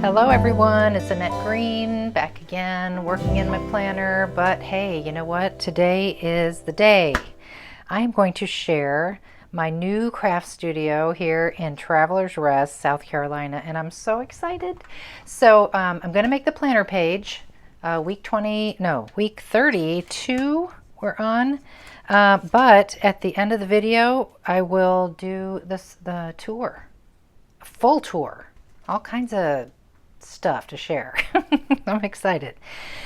Hello everyone, it's Annette Green, back again, working in my planner, but hey, you know what? Today is the day. I am going to share my new craft studio here in Travelers Rest, South Carolina, and I'm so excited. So I'm going to make the planner page, week 32 we're on, but at the end of the video, I will do the tour, a full tour, all kinds of stuff to share. I'm excited.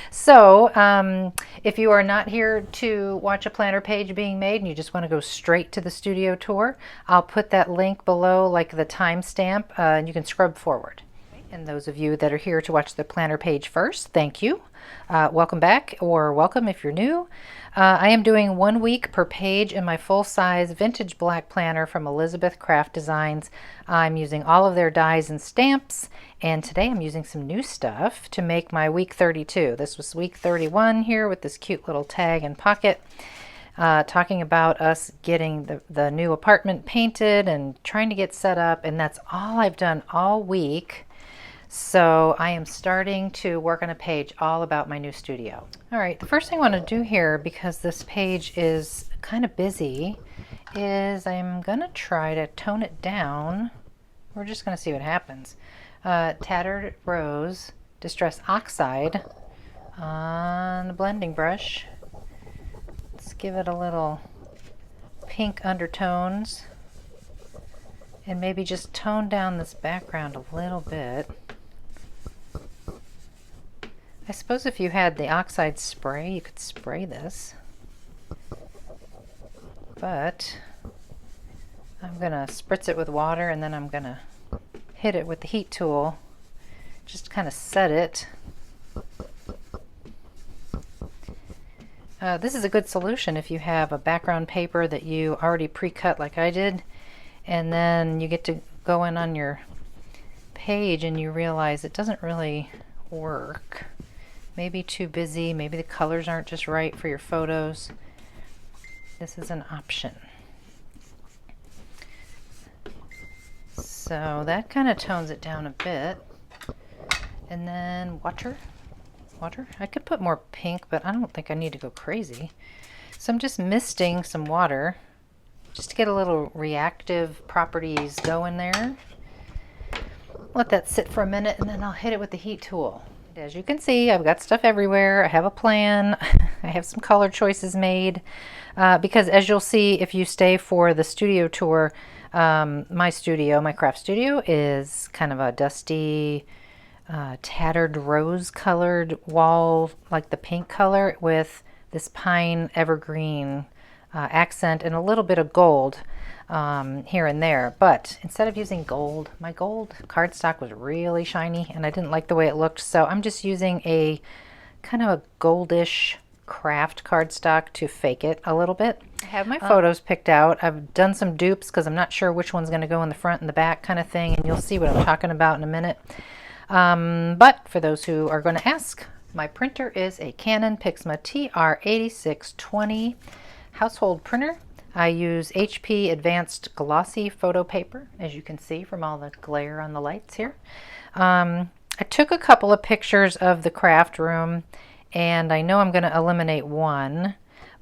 So if you are not here to watch a planner page being made and you just want to go straight to the studio tour, I'll put that link below, like the timestamp, and you can scrub forward. And those of you that are here to watch the planner page first, thank you. Welcome back, or welcome if you're new. I am doing 1 week per page in my full-size vintage black planner from Elizabeth Craft Designs. I'm using all of their dies and stamps, and today I'm using some new stuff to make my week 32. This was week 31 here with this cute little tag and pocket, talking about us getting the new apartment painted and trying to get set up, and that's all I've done all week. So I am starting to work on a page all about my new studio. All right, the first thing I want to do here, because this page is kind of busy, is I'm gonna try to tone it down. We're just gonna see what happens. Tattered Rose Distress Oxide on the blending brush. Let's give it a little pink undertones and maybe just tone down this background a little bit. I suppose if you had the oxide spray, you could spray this, but I'm gonna spritz it with water and then I'm gonna hit it with the heat tool, just kind of set it. This is a good solution if you have a background paper that you already pre-cut like I did, and then you get to go in on your page and you realize it doesn't really work. Maybe too busy, maybe the colors aren't just right for your photos. This is an option. So that kind of tones it down a bit. And then water. I could put more pink, but I don't think I need to go crazy. So I'm just misting some water just to get a little reactive properties going there. Let that sit for a minute and then I'll hit it with the heat tool. As you can see, I've got stuff everywhere. I have a plan. I have some color choices made because, as you'll see if you stay for the studio tour, my craft studio is kind of a dusty, tattered rose colored wall, like the pink color, with this pine evergreen accent and a little bit of gold here and there. But instead of using gold, my gold cardstock was really shiny and I didn't like the way it looked, so I'm just using a kind of a goldish craft cardstock to fake it a little bit. I have my photos picked out. I've done some dupes because I'm not sure which one's going to go in the front and the back kind of thing, and you'll see what I'm talking about in a minute. But for those who are going to ask, my printer is a Canon Pixma TR8620 household printer. I use HP Advanced Glossy Photo Paper, as you can see from all the glare on the lights here. I took a couple of pictures of the craft room, and I know I'm going to eliminate one,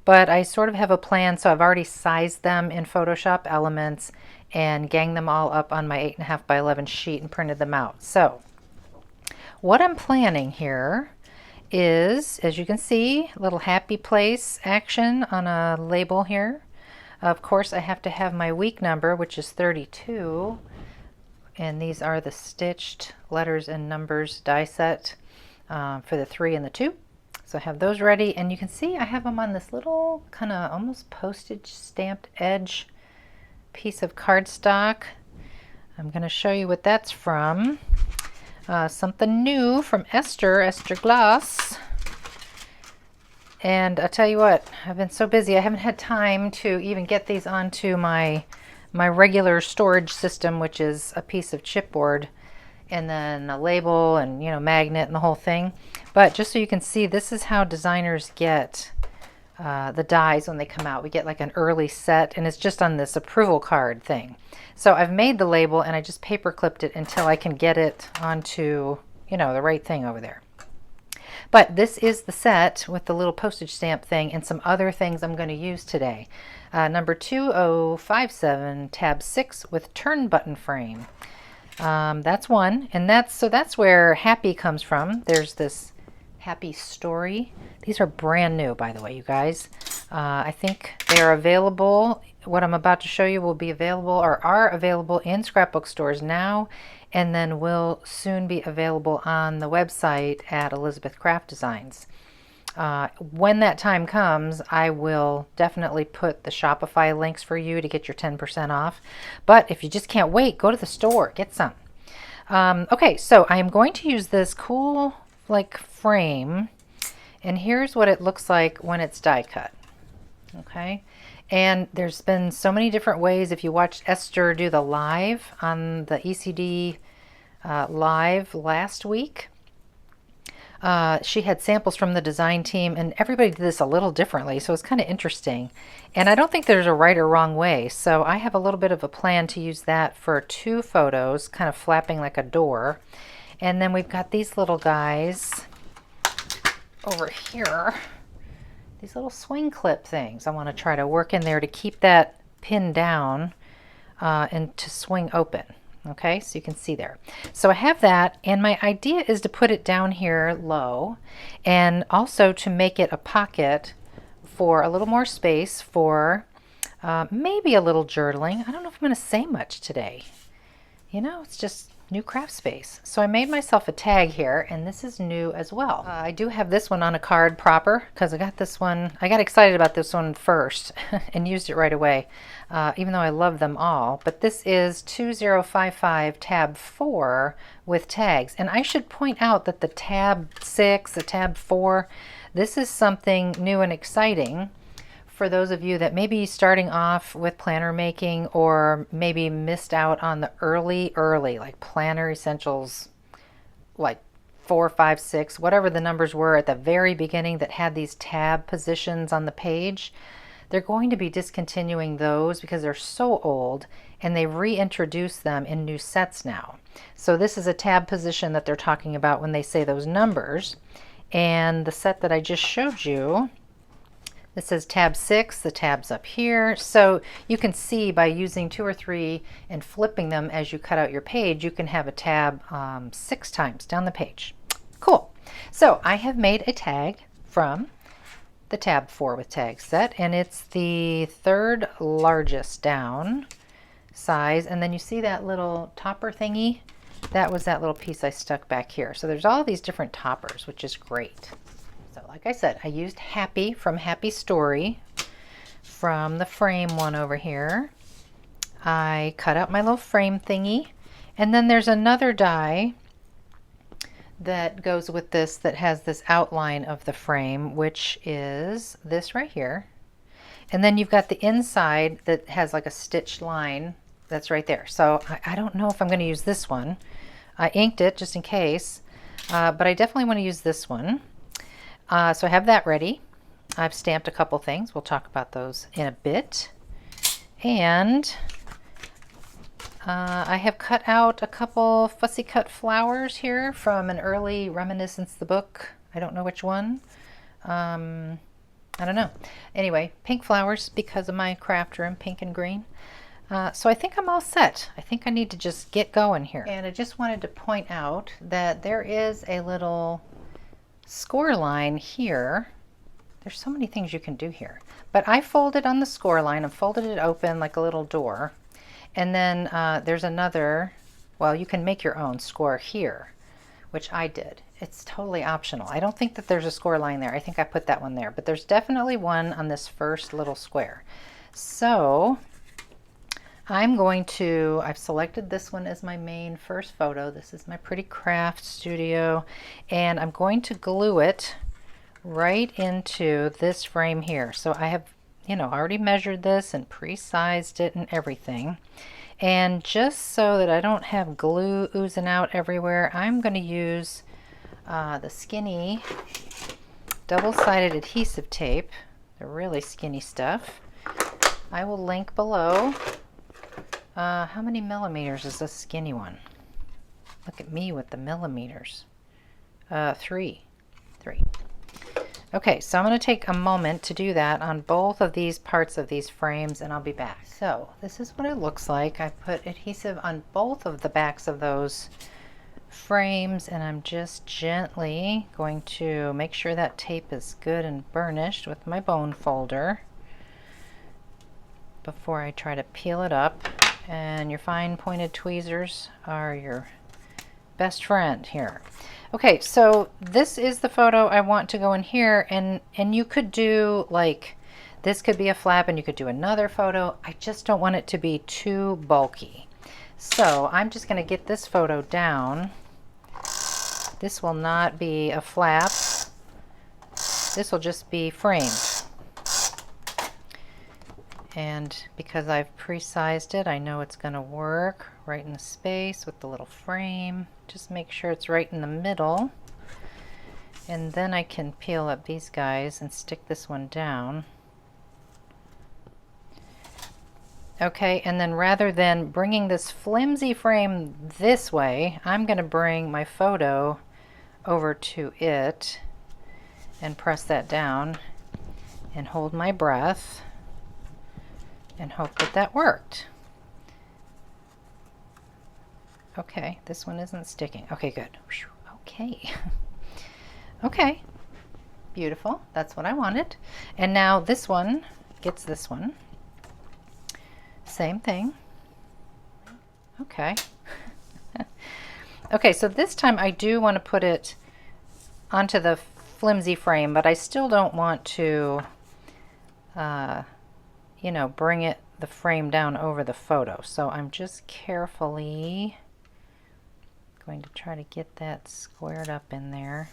but I sort of have a plan, so I've already sized them in Photoshop Elements and ganged them all up on my 8.5 by 11 sheet and printed them out. So what I'm planning here is, as you can see, a little happy place action on a label here. Of course, I have to have my week number, which is 32, and these are the stitched letters and numbers die set for the 3 and the 2. So I have those ready, and you can see I have them on this little kind of almost postage stamped edge piece of cardstock. I'm going to show you what that's from. Something new from Esther Glass. And I'll tell you what, I've been so busy, I haven't had time to even get these onto my regular storage system, which is a piece of chipboard and then a label and, you know, magnet and the whole thing. But just so you can see, this is how designers get the dies when they come out. We get like an early set, and it's just on this approval card thing. So I've made the label and I just paper clipped it until I can get it onto you know, the right thing over there. But this is the set with the little postage stamp thing and some other things I'm going to use today. Number 2057, tab 6 with turn button frame. That's one, and that's where happy comes from. There's this happy story. These are brand new, by the way, you guys. I think they are available. What I'm about to show you will be available or are available in scrapbook stores now, and then will soon be available on the website at Elizabeth Craft Designs. When that time comes, I will definitely put the Shopify links for you to get your 10% off. But if you just can't wait, go to the store, get some. Okay, so I am going to use this cool like frame, and here's what it looks like when it's die cut. Okay, and there's been so many different ways. If you watched Esther do the live on the ECD live last week, she had samples from the design team, and everybody did this a little differently, so it's kind of interesting. And I don't think there's a right or wrong way, so I have a little bit of a plan to use that for 2 photos, kind of flapping like a door. And then we've got these little guys over here, these little swing clip things I want to try to work in there to keep that pinned down and to swing open. Okay, so you can see there. So I have that, and my idea is to put it down here low, and also to make it a pocket for a little more space for maybe a little journaling. I don't know if I'm going to say much today. You know, it's just new craft space. So I made myself a tag here, and this is new as well. I do have this one on a card proper because I got this one. I got excited about this one first and used it right away, even though I love them all. But this is 2055 tab 4 with tags. And I should point out that the tab 6, the tab 4, this is something new and exciting for those of you that may be starting off with planner making, or maybe missed out on the early like planner essentials, like 4, 5, 6, whatever the numbers were at the very beginning that had these tab positions on the page. They're going to be discontinuing those because they're so old, and they reintroduce them in new sets now. So this is a tab position that they're talking about when they say those numbers. And the set that I just showed you, this says tab 6, the tab's up here. So you can see by using 2 or 3 and flipping them as you cut out your page, you can have a tab 6 times down the page. Cool. So I have made a tag from the tab 4 with tags set, and it's the 3rd largest down size. And then you see that little topper thingy? That was that little piece I stuck back here. So there's all these different toppers, which is great. So like I said, I used Happy from Happy Story from the frame one over here. I cut out my little frame thingy, and then there's another die that goes with this that has this outline of the frame, which is this right here. And then you've got the inside that has like a stitched line that's right there. So I don't know if I'm going to use this one. I inked it just in case, but I definitely want to use this one. So I have that ready. I've stamped a couple things. We'll talk about those in a bit. And I have cut out a couple fussy cut flowers here from an early Reminiscence the book. I don't know which one. I don't know. Anyway, pink flowers because of my craft room, pink and green. So I think I'm all set. I think I need to just get going here. And I just wanted to point out that there is a little score line here. There's so many things you can do here. But I folded on the score line and folded it open like a little door. And then there's another, well, you can make your own score here, which I did. It's totally optional. I don't think that there's a score line there. I think I put that one there, but there's definitely one on this first little square. So I'm going to, I've selected this one as my main first photo. This is my pretty craft studio, and I'm going to glue it right into this frame here. So I have, you know, already measured this and pre-sized it and everything. And just so that I don't have glue oozing out everywhere, I'm going to use the skinny double-sided adhesive tape, the really skinny stuff. I will link below. How many millimeters is this skinny one? Look at me with the millimeters. Three. Okay, so I'm going to take a moment to do that on both of these parts of these frames, and I'll be back. So this is what it looks like. I put adhesive on both of the backs of those frames, and I'm just gently going to make sure that tape is good and burnished with my bone folder before I try to peel it up. And your fine pointed tweezers are your best friend here. Okay, so this is the photo I want to go in here, and you could do like, this could be a flap and you could do another photo. I just don't want it to be too bulky. So I'm just going to get this photo down. This will not be a flap. This will just be framed. And because I've pre-sized it, I know it's going to work right in the space with the little frame. Just make sure it's right in the middle. And then I can peel up these guys and stick this one down. Okay, and then rather than bringing this flimsy frame this way, I'm going to bring my photo over to it and press that down and hold my breath and hope that that worked. Okay, this one isn't sticking. Okay, good. Okay. Okay, beautiful. That's what I wanted. And now this one gets this one. Same thing. Okay. Okay, so this time I do want to put it onto the flimsy frame, but I still don't want to you know, bring the frame down over the photo. So I'm just carefully going to try to get that squared up in there.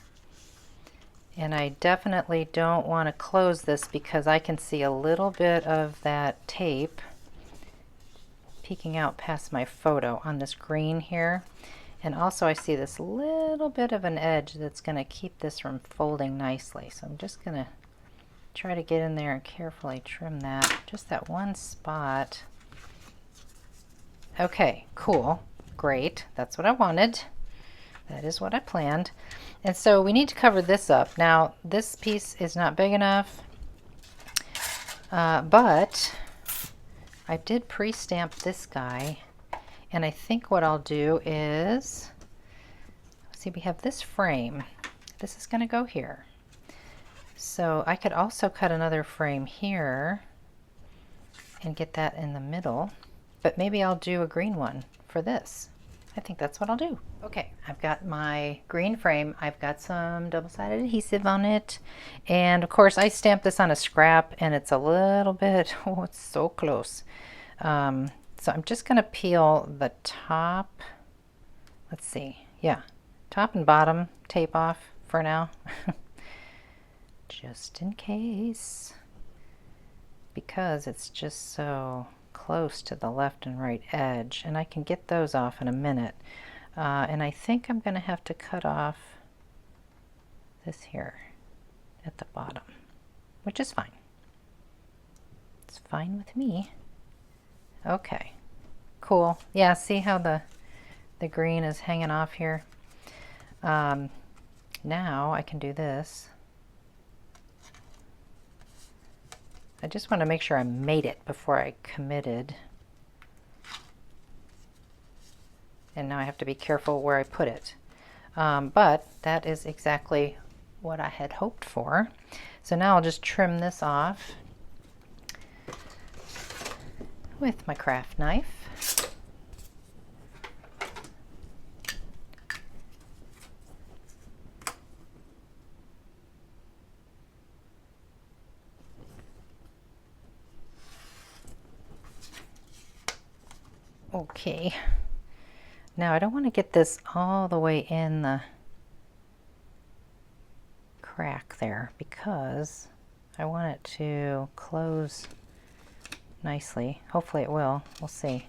And I definitely don't want to close this because I can see a little bit of that tape peeking out past my photo on this green here. And also I see this little bit of an edge that's going to keep this from folding nicely. So I'm just going to try to get in there and carefully trim that, just that one spot. Okay, cool, great, that's what I wanted. That is what I planned. And so we need to cover this up. Now this piece is not big enough, but I did pre-stamp this guy, and I think what I'll do is, see, we have this frame. This is going to go here. So I could also cut another frame here and get that in the middle, but maybe I'll do a green one for this. I think that's what I'll do. Okay, I've got my green frame. I've got some double-sided adhesive on it. And of course I stamped this on a scrap and it's a little bit, oh, it's so close. So I'm just gonna peel the top, let's see, yeah, top and bottom tape off for now. Just in case, because it's just so close to the left and right edge, and I can get those off in a minute. And I think I'm going to have to cut off this here at the bottom, which is fine. It's fine with me. Okay, cool. Yeah, see how the green is hanging off here? Now I can do this. I just want to make sure I made it before I committed. And now I have to be careful where I put it. But that is exactly what I had hoped for. So now I'll just trim this off with my craft knife. Okay, now I don't want to get this all the way in the crack there because I want it to close nicely. Hopefully it will. We'll see.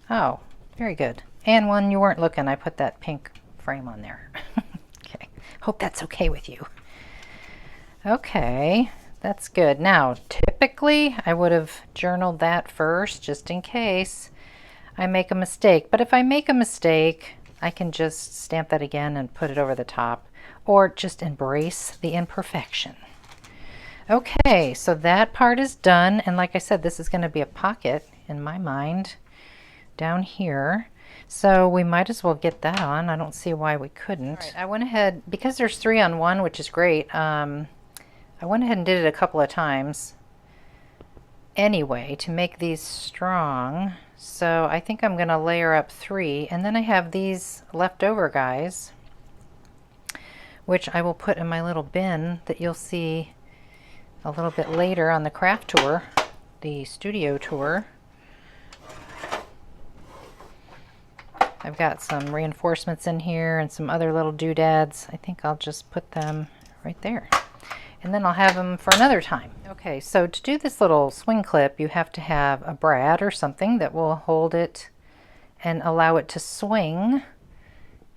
Oh, very good. And when you weren't looking, I put that pink frame on there. Okay, hope that's okay with you. Okay, that's good. Now, typically I would have journaled that first just in case I make a mistake. But if I make a mistake, I can just stamp that again and put it over the top, or just embrace the imperfection. Okay, so that part is done, and like I said, this is going to be a pocket in my mind down here. So we might as well get that on. I don't see why we couldn't. All right, I went ahead, because there's 3 on 1, which is great. I went ahead and did it a couple of times anyway to make these strong. So I think I'm going to layer up 3, and then I have these leftover guys, which I will put in my little bin that you'll see a little bit later on the craft tour, the studio tour. I've got some reinforcements in here and some other little doodads. I think I'll just put them right there, and then I'll have them for another time. Okay, so to do this little swing clip, you have to have a brad or something that will hold it and allow it to swing.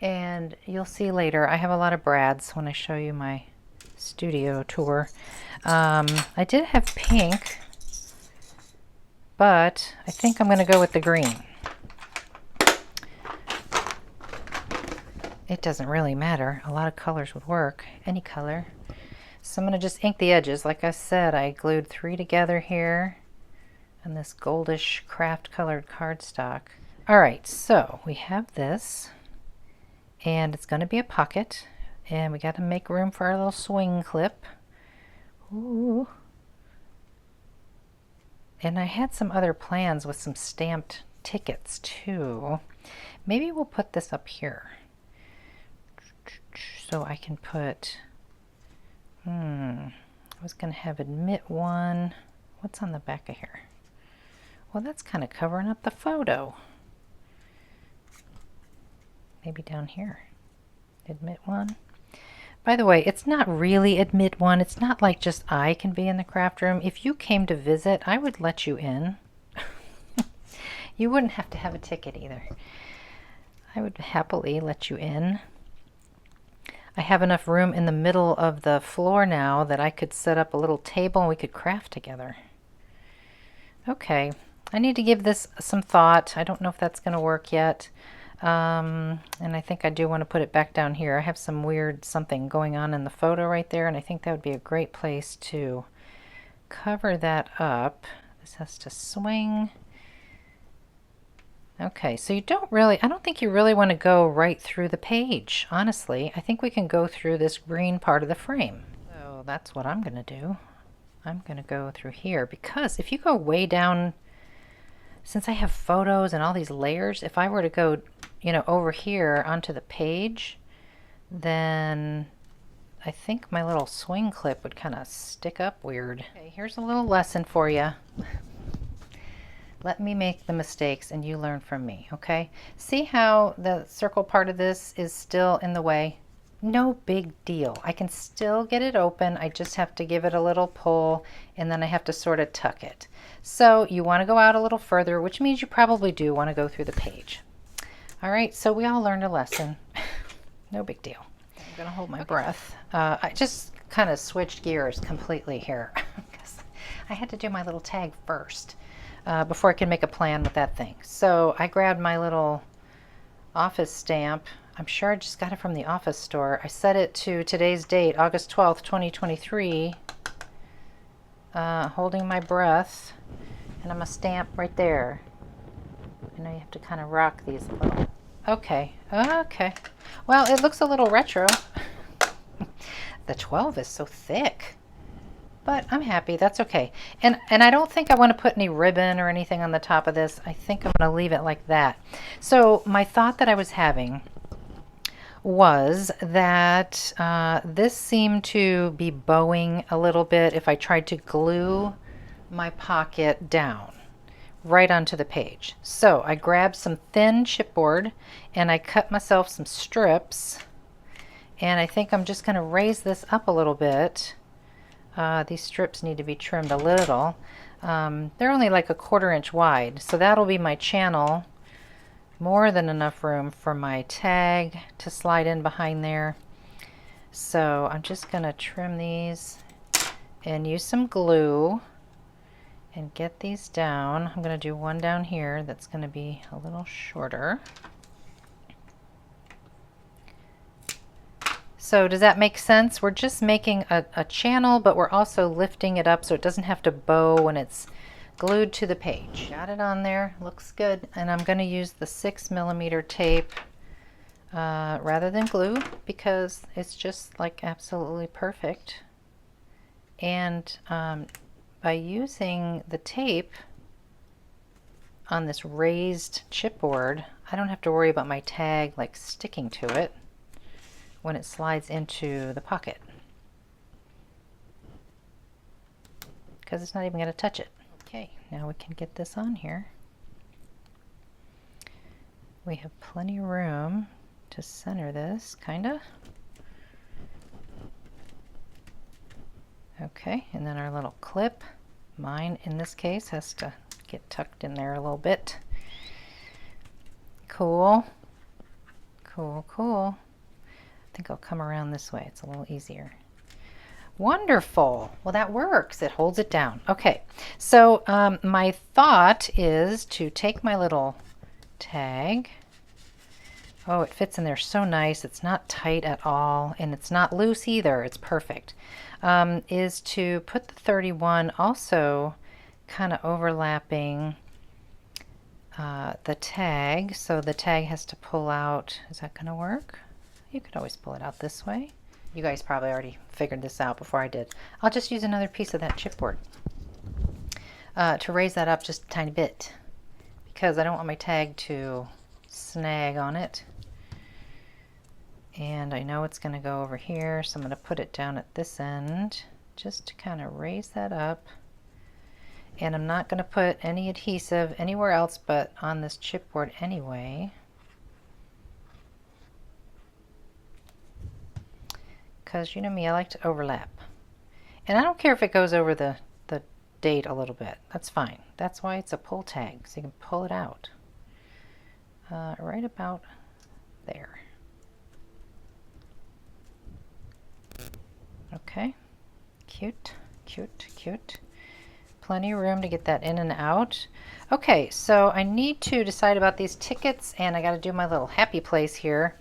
And you'll see later, I have a lot of brads when I show you my studio tour. I did have pink, but I think I'm going to go with the green. It doesn't really matter. A lot of colors would work, any color. So I'm going to just ink the edges. Like I said, I glued 3 together here and this goldish craft colored cardstock. All right, so we have this, and it's going to be a pocket, and we got to make room for our little swing clip. Ooh. And I had some other plans with some stamped tickets too. Maybe we'll put this up here. So I can put, I was going to have admit 1. What's on the back of here? Well, that's kind of covering up the photo. Maybe down here. Admit 1. By the way, it's not really admit 1. It's not like just I can be in the craft room. If you came to visit, I would let you in. You wouldn't have to have a ticket either. I would happily let you in. I have enough room in the middle of the floor now that I could set up a little table and we could craft together. Okay, I need to give this some thought. I don't know if that's going to work yet. And I think I do want to put it back down here. I have some weird something going on in the photo right there, and I think that would be a great place to cover that up. This has to swing. Okay, so you don't really, I don't think you really want to go right through the page, honestly. I think we can go through this green part of the frame. So that's what I'm going to do. I'm going to go through here, because if you go way down, since I have photos and all these layers, if I were to go, you know, over here onto the page, then I think my little swing clip would kind of stick up weird. Okay, here's a little lesson for you. Let me make the mistakes and you learn from me, okay? See how the circle part of this is still in the way? No big deal. I can still get it open. I just have to give it a little pull, and then I have to sort of tuck it. So you want to go out a little further, which means you probably do want to go through the page. All right, so we all learned a lesson. No big deal. I'm going to hold my breath. I just kind of switched gears completely here because I had to do my little tag first. Before I can make a plan with that thing. So I grabbed my little office stamp. I'm sure I just got it from the office store. I set it to today's date, August 12th, 2023. Holding my breath. And I'm going to stamp right there. I know you have to kind of rock these a little. Okay, okay. Well, it looks a little retro. The 12 is so thick. But I'm happy, that's okay. And I don't think I want to put any ribbon or anything on the top of this. I think I'm going to leave it like that. So my thought that I was having was that this seemed to be bowing a little bit if I tried to glue my pocket down right onto the page. So I grabbed some thin chipboard and I cut myself some strips, and I think I'm just going to raise this up a little bit. These strips need to be trimmed a little. They're only like 1/4 inch wide, so that'll be my channel. More than enough room for my tag to slide in behind there. So I'm just going to trim these and use some glue and get these down. I'm going to do one down here that's going to be a little shorter. So does that make sense? We're just making a channel, but we're also lifting it up so it doesn't have to bow when it's glued to the page. Got it on there, looks good. And I'm going to use the 6mm tape rather than glue because it's just like absolutely perfect. And by using the tape on this raised chipboard, I don't have to worry about my tag like sticking to it when it slides into the pocket because it's not even going to touch it. Okay, now we can get this on here. We have plenty of room to center this, kinda. Okay, and then our little clip, mine in this case has to get tucked in there a little bit. Cool, cool, cool. I think I'll come around this way, it's a little easier. Wonderful. Well, that works. It holds it down. Okay, so my thought is to take my little tag. Oh, it fits in there so nice. It's not tight at all, and it's not loose either. It's perfect. Is to put the 31 also kind of overlapping the tag. So the tag has to pull out. Is that going to work? You could always pull it out this way. You guys probably already figured this out before I did. I'll just use another piece of that chipboard to raise that up just a tiny bit because I don't want my tag to snag on it. And I know it's going to go over here, so I'm going to put it down at this end just to kind of raise that up. And I'm not going to put any adhesive anywhere else but on this chipboard anyway, because you know me, I like to overlap. And I don't care if it goes over the date a little bit. That's fine. That's why it's a pull tag, so you can pull it out right about there. Okay, cute, cute, cute. Plenty of room to get that in and out. Okay, so I need to decide about these tickets, and I got to do my little happy place here.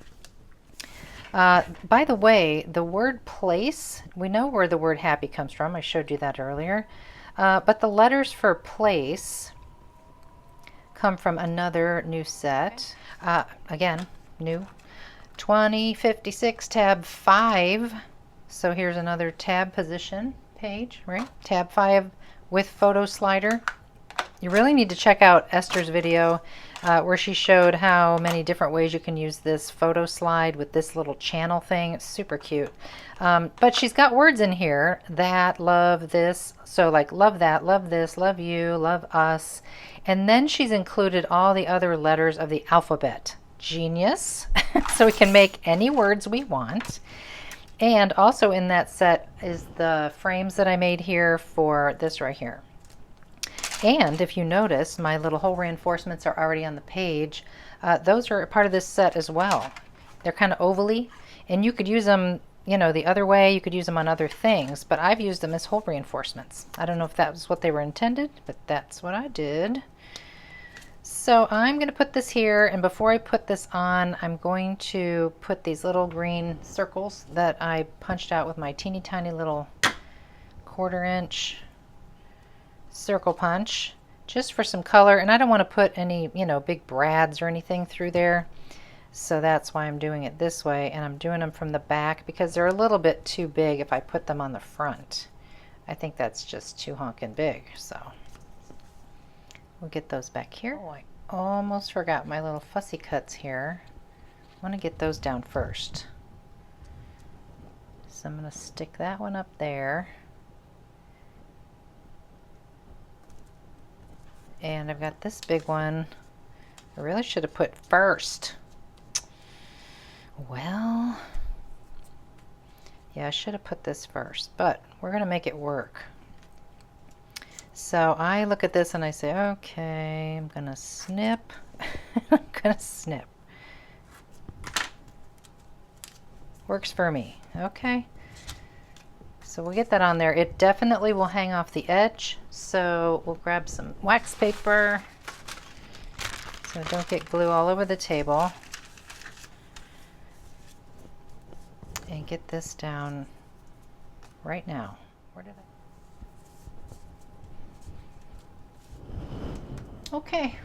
By the way, the word place, we know where the word happy comes from. I showed you that earlier. But the letters for place come from another new set. Again, new. 2056 tab 5. So here's another tab position page, right? Tab 5 with photo slider. You really need to check out Esther's video where she showed how many different ways you can use this photo slide with this little channel thing. It's super cute. But she's got words in here that, love, this. So like love that, love this, love you, love us. And then she's included all the other letters of the alphabet. Genius. So we can make any words we want. And also in that set is the frames that I made here for this right here. And if you notice, my little hole reinforcements are already on the page. Those are part of this set as well. They're kind of ovally, and you could use them, you know, the other way. You could use them on other things, but I've used them as hole reinforcements. I don't know if that was what they were intended, but that's what I did. So I'm going to put this here, and before I put this on, I'm going to put these little green circles that I punched out with my teeny tiny little 1/4 inch circle punch just for some color. And I don't want to put any, you know, big brads or anything through there, so that's why I'm doing it this way. And I'm doing them from the back because they're a little bit too big if I put them on the front. I think that's just too honkin' big, so we'll get those back here. Oh, I almost forgot my little fussy cuts here. I want to get those down first, so I'm going to stick that one up there. And I've got this big one I really should have put first. Well, yeah, I should have put this first, but we're going to make it work. So I look at this and I say, okay, I'm going to snip. I'm going to snip. Works for me. Okay. So we'll get that on there. It definitely will hang off the edge. So we'll grab some wax paper so don't get glue all over the table. and get this down right now. Where did I? Okay.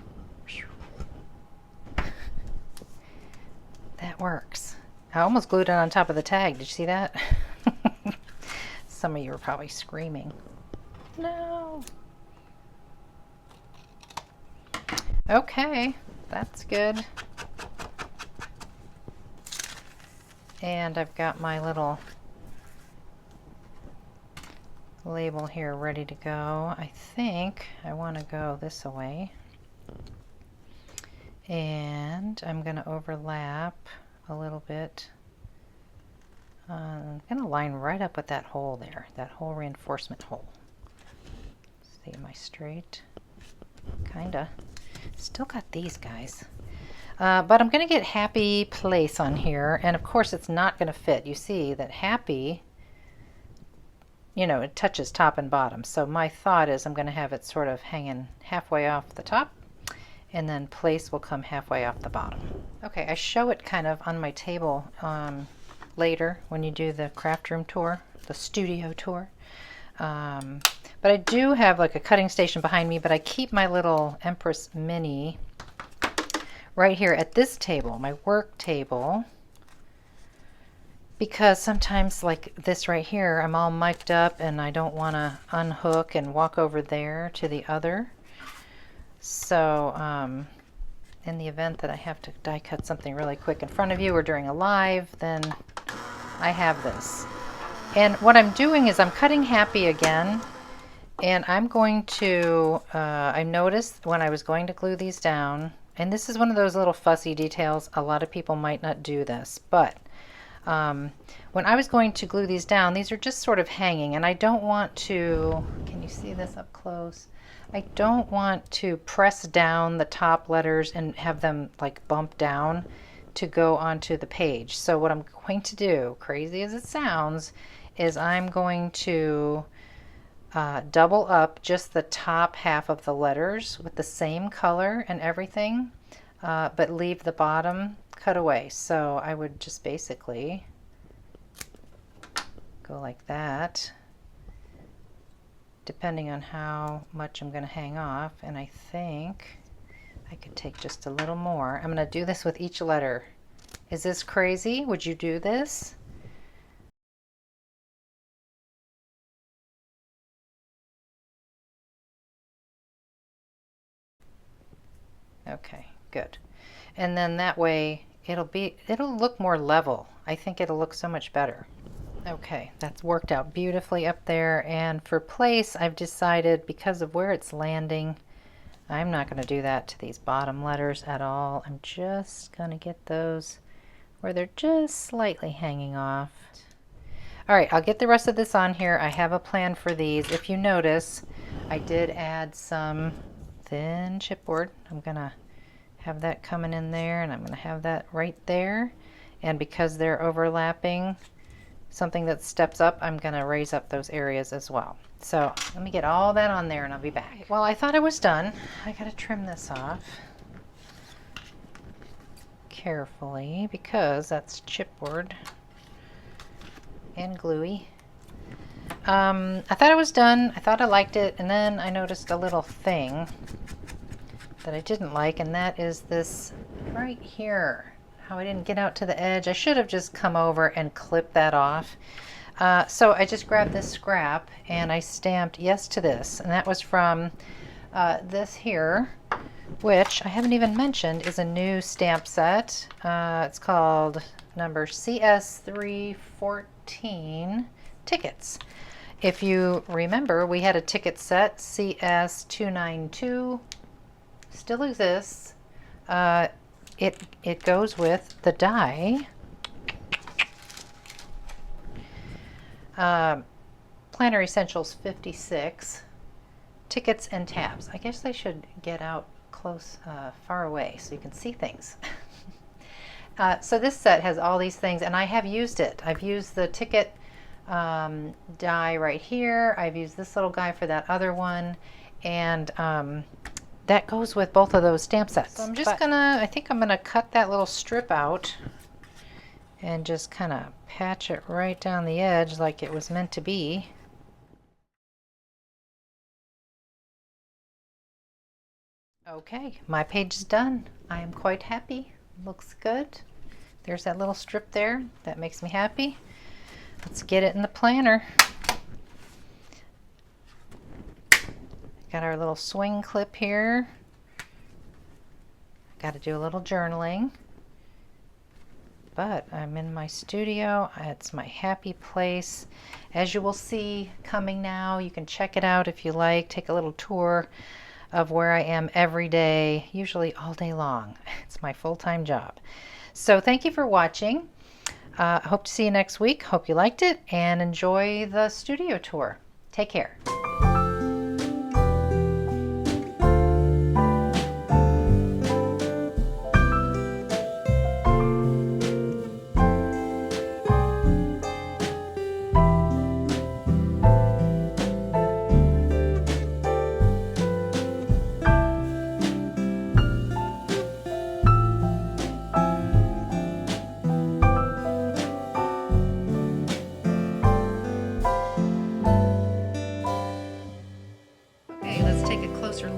That works. I almost glued it on top of the tag. Did you see that? Some of you were probably screaming. No. Okay, that's good. And I've got my little label here ready to go. I think I want to go this way. And I'm going to overlap a little bit. I'm going to line right up with that hole there, that whole reinforcement hole. See, am I straight? Kinda. Still got these guys. But I'm going to get happy place on here, and of course it's not going to fit. You see that happy, you know, it touches top and bottom. So my thought is I'm going to have it sort of hanging halfway off the top, and then place will come halfway off the bottom. Okay, I show it kind of on my table later when you do the craft room tour, the studio tour. But I do have like a cutting station behind me, but I keep my little Empress Mini right here at this table, my work table, because sometimes like this right here, I'm all mic'd up and I don't want to unhook and walk over there to the other. So in the event that I have to die cut something really quick in front of you or during a live, then I have this. And what I'm doing is I'm cutting happy again, and I'm going to, I noticed when I was going to glue these down, and this is one of those little fussy details, a lot of people might not do this, but when I was going to glue these down, these are just sort of hanging, and I don't want to, can you see this up close? I don't want to press down the top letters and have them like bump down to go onto the page. So what I'm going to do, crazy as it sounds, is I'm going to double up just the top half of the letters with the same color and everything, but leave the bottom cut away. So I would just basically go like that, depending on how much I'm going to hang off. And I think I could take just a little more. I'm going to do this with each letter. Is this crazy? Would you do this? Okay, good. And then that way it'll look more level. I think it'll look so much better. Okay, that's worked out beautifully up there. And for place, I've decided, because of where it's landing, I'm not going to do that to these bottom letters at all. I'm just going to get those where they're just slightly hanging off. All right, I'll get the rest of this on here. I have a plan for these. If you notice, I did add some thin chipboard. I'm going to have that coming in there, and I'm going to have that right there. And because they're overlapping something that steps up, I'm going to raise up those areas as well. So let me get all that on there and I'll be back. Well, I thought I was done. I got to trim this off carefully because that's chipboard and gluey. I thought I was done. I thought I liked it, and then I noticed a little thing that I didn't like, and that is this right here. How I didn't get out to the edge. I should have just come over and clipped that off. So I just grabbed this scrap and I stamped yes to this, and that was from this here, which I haven't even mentioned is a new stamp set. It's called number CS314 Tickets. If you remember, we had a ticket set, CS292, still exists. It goes with the die. Planner Essentials 56, tickets and tabs. I guess they should get out close, far away so you can see things. So this set has all these things, and I have used it. I've used the ticket die right here. I've used this little guy for that other one, and that goes with both of those stamp sets. So I'm just I think I'm gonna cut that little strip out and just kind of patch it right down the edge like it was meant to be. Okay, my page is done. I am quite happy. Looks good. There's that little strip there. That makes me happy. Let's get it in the planner. Got our little swing clip here. Got to do a little journaling. But I'm in my studio. It's my happy place. As you will see coming now, you can check it out if you like. Take a little tour of where I am every day, usually all day long. It's my full-time job. So thank you for watching. I hope to see you next week. Hope you liked it and enjoy the studio tour. Take care.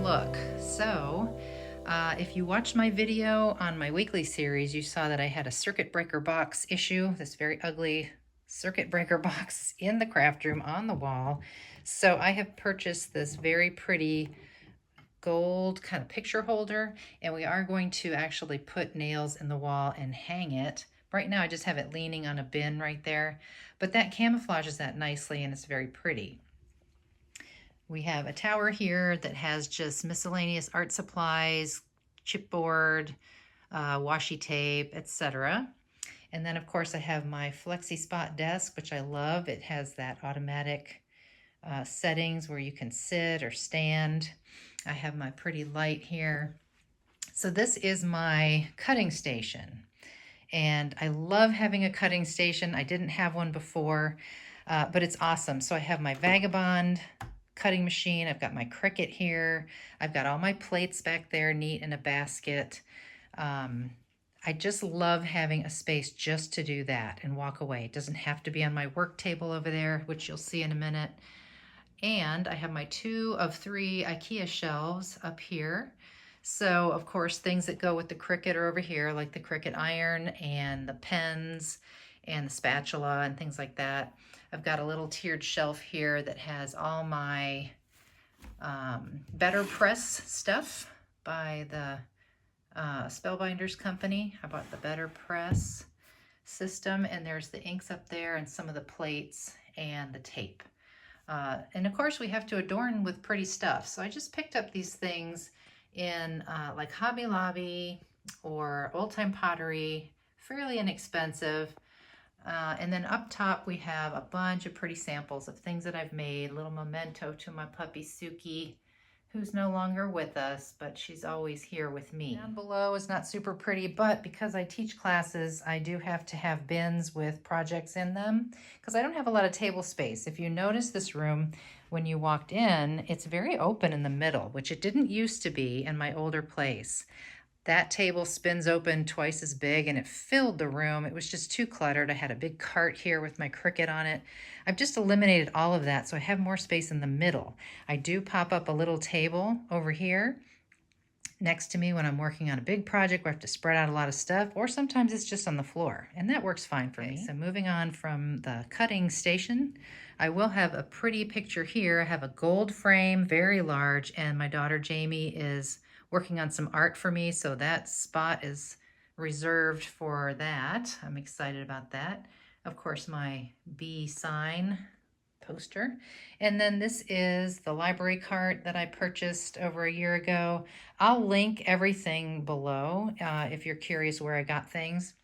Look, so if you watched my video on my weekly series, you saw that I had a circuit breaker box issue, this very ugly circuit breaker box in the craft room on the wall. So I have purchased this very pretty gold kind of picture holder, and we are going to actually put nails in the wall and hang it. Right now I just have it leaning on a bin right there, but that camouflages that nicely and it's very pretty. We have a tower here that has just miscellaneous art supplies, chipboard, washi tape, etc. And then of course I have my Flexi Spot desk, which I love. It has that automatic settings where you can sit or stand. I have my pretty light here. So this is my cutting station. And I love having a cutting station. I didn't have one before, but it's awesome. So I have my Vagabond cutting machine. I've got my Cricut here. I've got all my plates back there neat in a basket. I just love having a space just to do that and walk away. It doesn't have to be on my work table over there, which you'll see in a minute. And I have my 2 of 3 IKEA shelves up here. So of course things that go with the Cricut are over here, like the Cricut iron and the pens and the spatula and things like that. I've got a little tiered shelf here that has all my Better Press stuff by the Spellbinders company. I bought the Better Press system, and there's the inks up there and some of the plates and the tape. And of course we have to adorn with pretty stuff. So I just picked up these things in like Hobby Lobby or Old Time Pottery, fairly inexpensive. And then up top we have a bunch of pretty samples of things that I've made, a little memento to my puppy Suki, who's no longer with us, but she's always here with me. Down below is not super pretty, but because I teach classes, I do have to have bins with projects in them because I don't have a lot of table space. If you notice this room, when you walked in, it's very open in the middle, which it didn't used to be in my older place. That table spins open twice as big and it filled the room. It was just too cluttered. I had a big cart here with my Cricut on it. I've just eliminated all of that so I have more space in the middle. I do pop up a little table over here next to me when I'm working on a big project where I have to spread out a lot of stuff, or sometimes it's just on the floor, and that works fine for me. So moving on from the cutting station, I will have a pretty picture here. I have a gold frame, very large, and my daughter Jamie is working on some art for me, so that spot is reserved for that. I'm excited about that. Of course, my bee sign poster. And then this is the library cart that I purchased over a year ago. I'll link everything below if you're curious where I got things.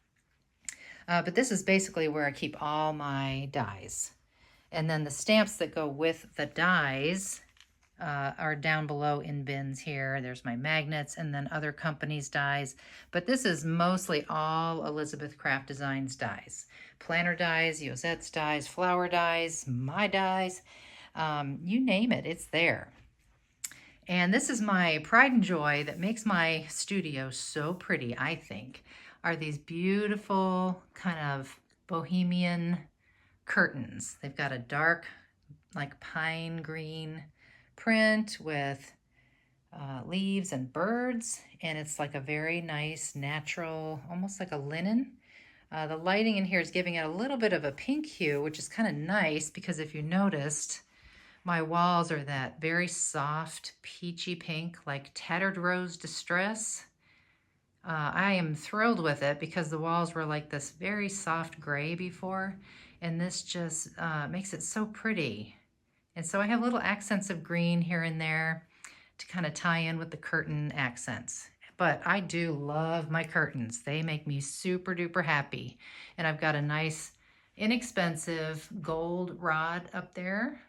But this is basically where I keep all my dies. And then the stamps that go with the dies are down below in bins here. There's my magnets and then other companies' dies. But this is mostly all Elizabeth Craft Designs dies. Planner dies, Yosette's dies, flower dies, my dies, you name it, it's there. And this is my pride and joy that makes my studio so pretty, I think. are these beautiful kind of bohemian curtains. They've got a dark, like pine green print with leaves and birds, and it's like a very nice natural, almost like a linen. The lighting in here is giving it a little bit of a pink hue, which is kind of nice because if you noticed, my walls are that very soft peachy pink, like Tattered Rose Distress. I am thrilled with it because the walls were like this very soft gray before, and this just makes it so pretty. And so I have little accents of green here and there to kind of tie in with the curtain accents. But I do love my curtains. They make me super duper happy. And I've got a nice inexpensive gold rod up there,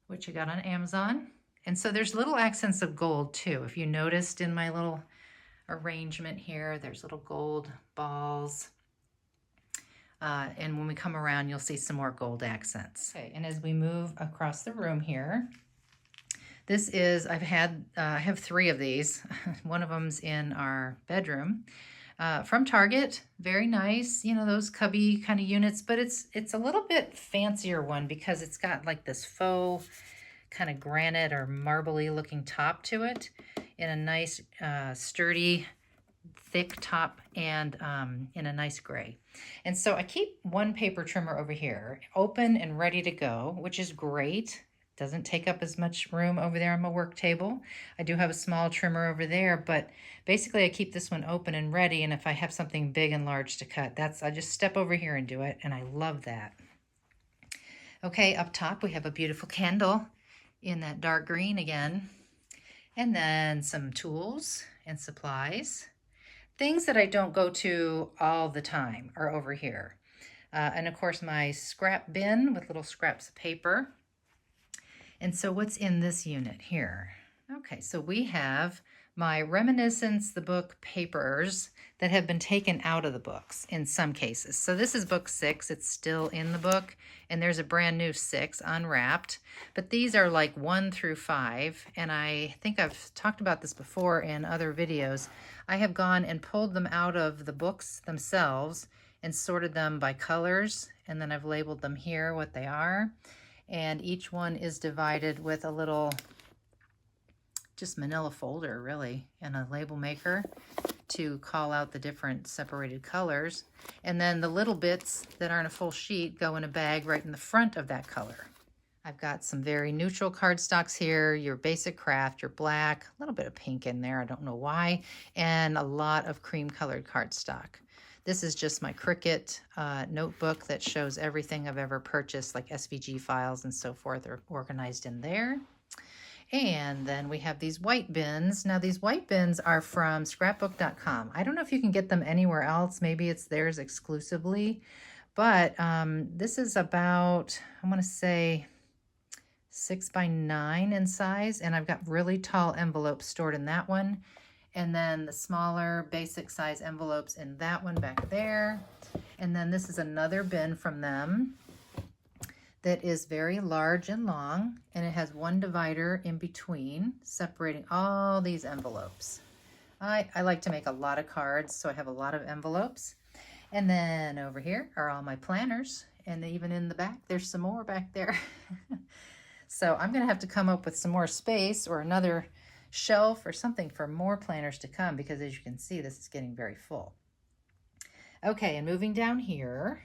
which I got on Amazon. And so there's little accents of gold too. If you noticed in my little arrangement here, there's little gold balls. And when we come around, you'll see some more gold accents. Okay, and as we move across the room here, this is, I have 3 of these. One of them's in our bedroom. From Target, very nice, you know, those cubby kind of units, but it's a little bit fancier one because it's got like this faux kind of granite or marbly looking top to it in a nice sturdy thick top and in a nice gray. And so I keep one paper trimmer over here open and ready to go, which is great. Doesn't take up as much room over there on my work table. I do have a small trimmer over there, but basically I keep this one open and ready, and if I have something big and large to cut, I just step over here and do it, and I love that. Okay, up top we have a beautiful candle in that dark green again, and then some tools and supplies. Things that I don't go to all the time are over here. And of course my scrap bin with little scraps of paper. And so what's in this unit here? Okay, so we have my Reminiscence, the book papers that have been taken out of the books in some cases. So this is book 6, it's still in the book, and there's a brand new 6 unwrapped. But these are like 1 through 5, and I think I've talked about this before in other videos. I have gone and pulled them out of the books themselves and sorted them by colors, and then I've labeled them here what they are. And each one is divided with a little just manila folder really and a label maker to call out the different separated colors. And then the little bits that aren't a full sheet go in a bag right in the front of that color. I've got some very neutral cardstocks here, your basic craft, your black, a little bit of pink in there, I don't know why, and a lot of cream colored cardstock. This is just my Cricut notebook that shows everything I've ever purchased, like SVG files and so forth are organized in there. And then we have these white bins. Now these white bins are from scrapbook.com. I don't know if you can get them anywhere else. Maybe it's theirs exclusively. But this is about, I want to say 6 by 9 in size. And I've got really tall envelopes stored in that one. And then the smaller basic size envelopes in that one back there. And then this is another bin from them that is very large and long, and it has one divider in between separating all these envelopes. I like to make a lot of cards, so I have a lot of envelopes. And then over here are all my planners, and even in the back there's some more back there. So I'm gonna have to come up with some more space or another shelf or something for more planners to come, because as you can see, this is getting very full. Okay, and moving down here,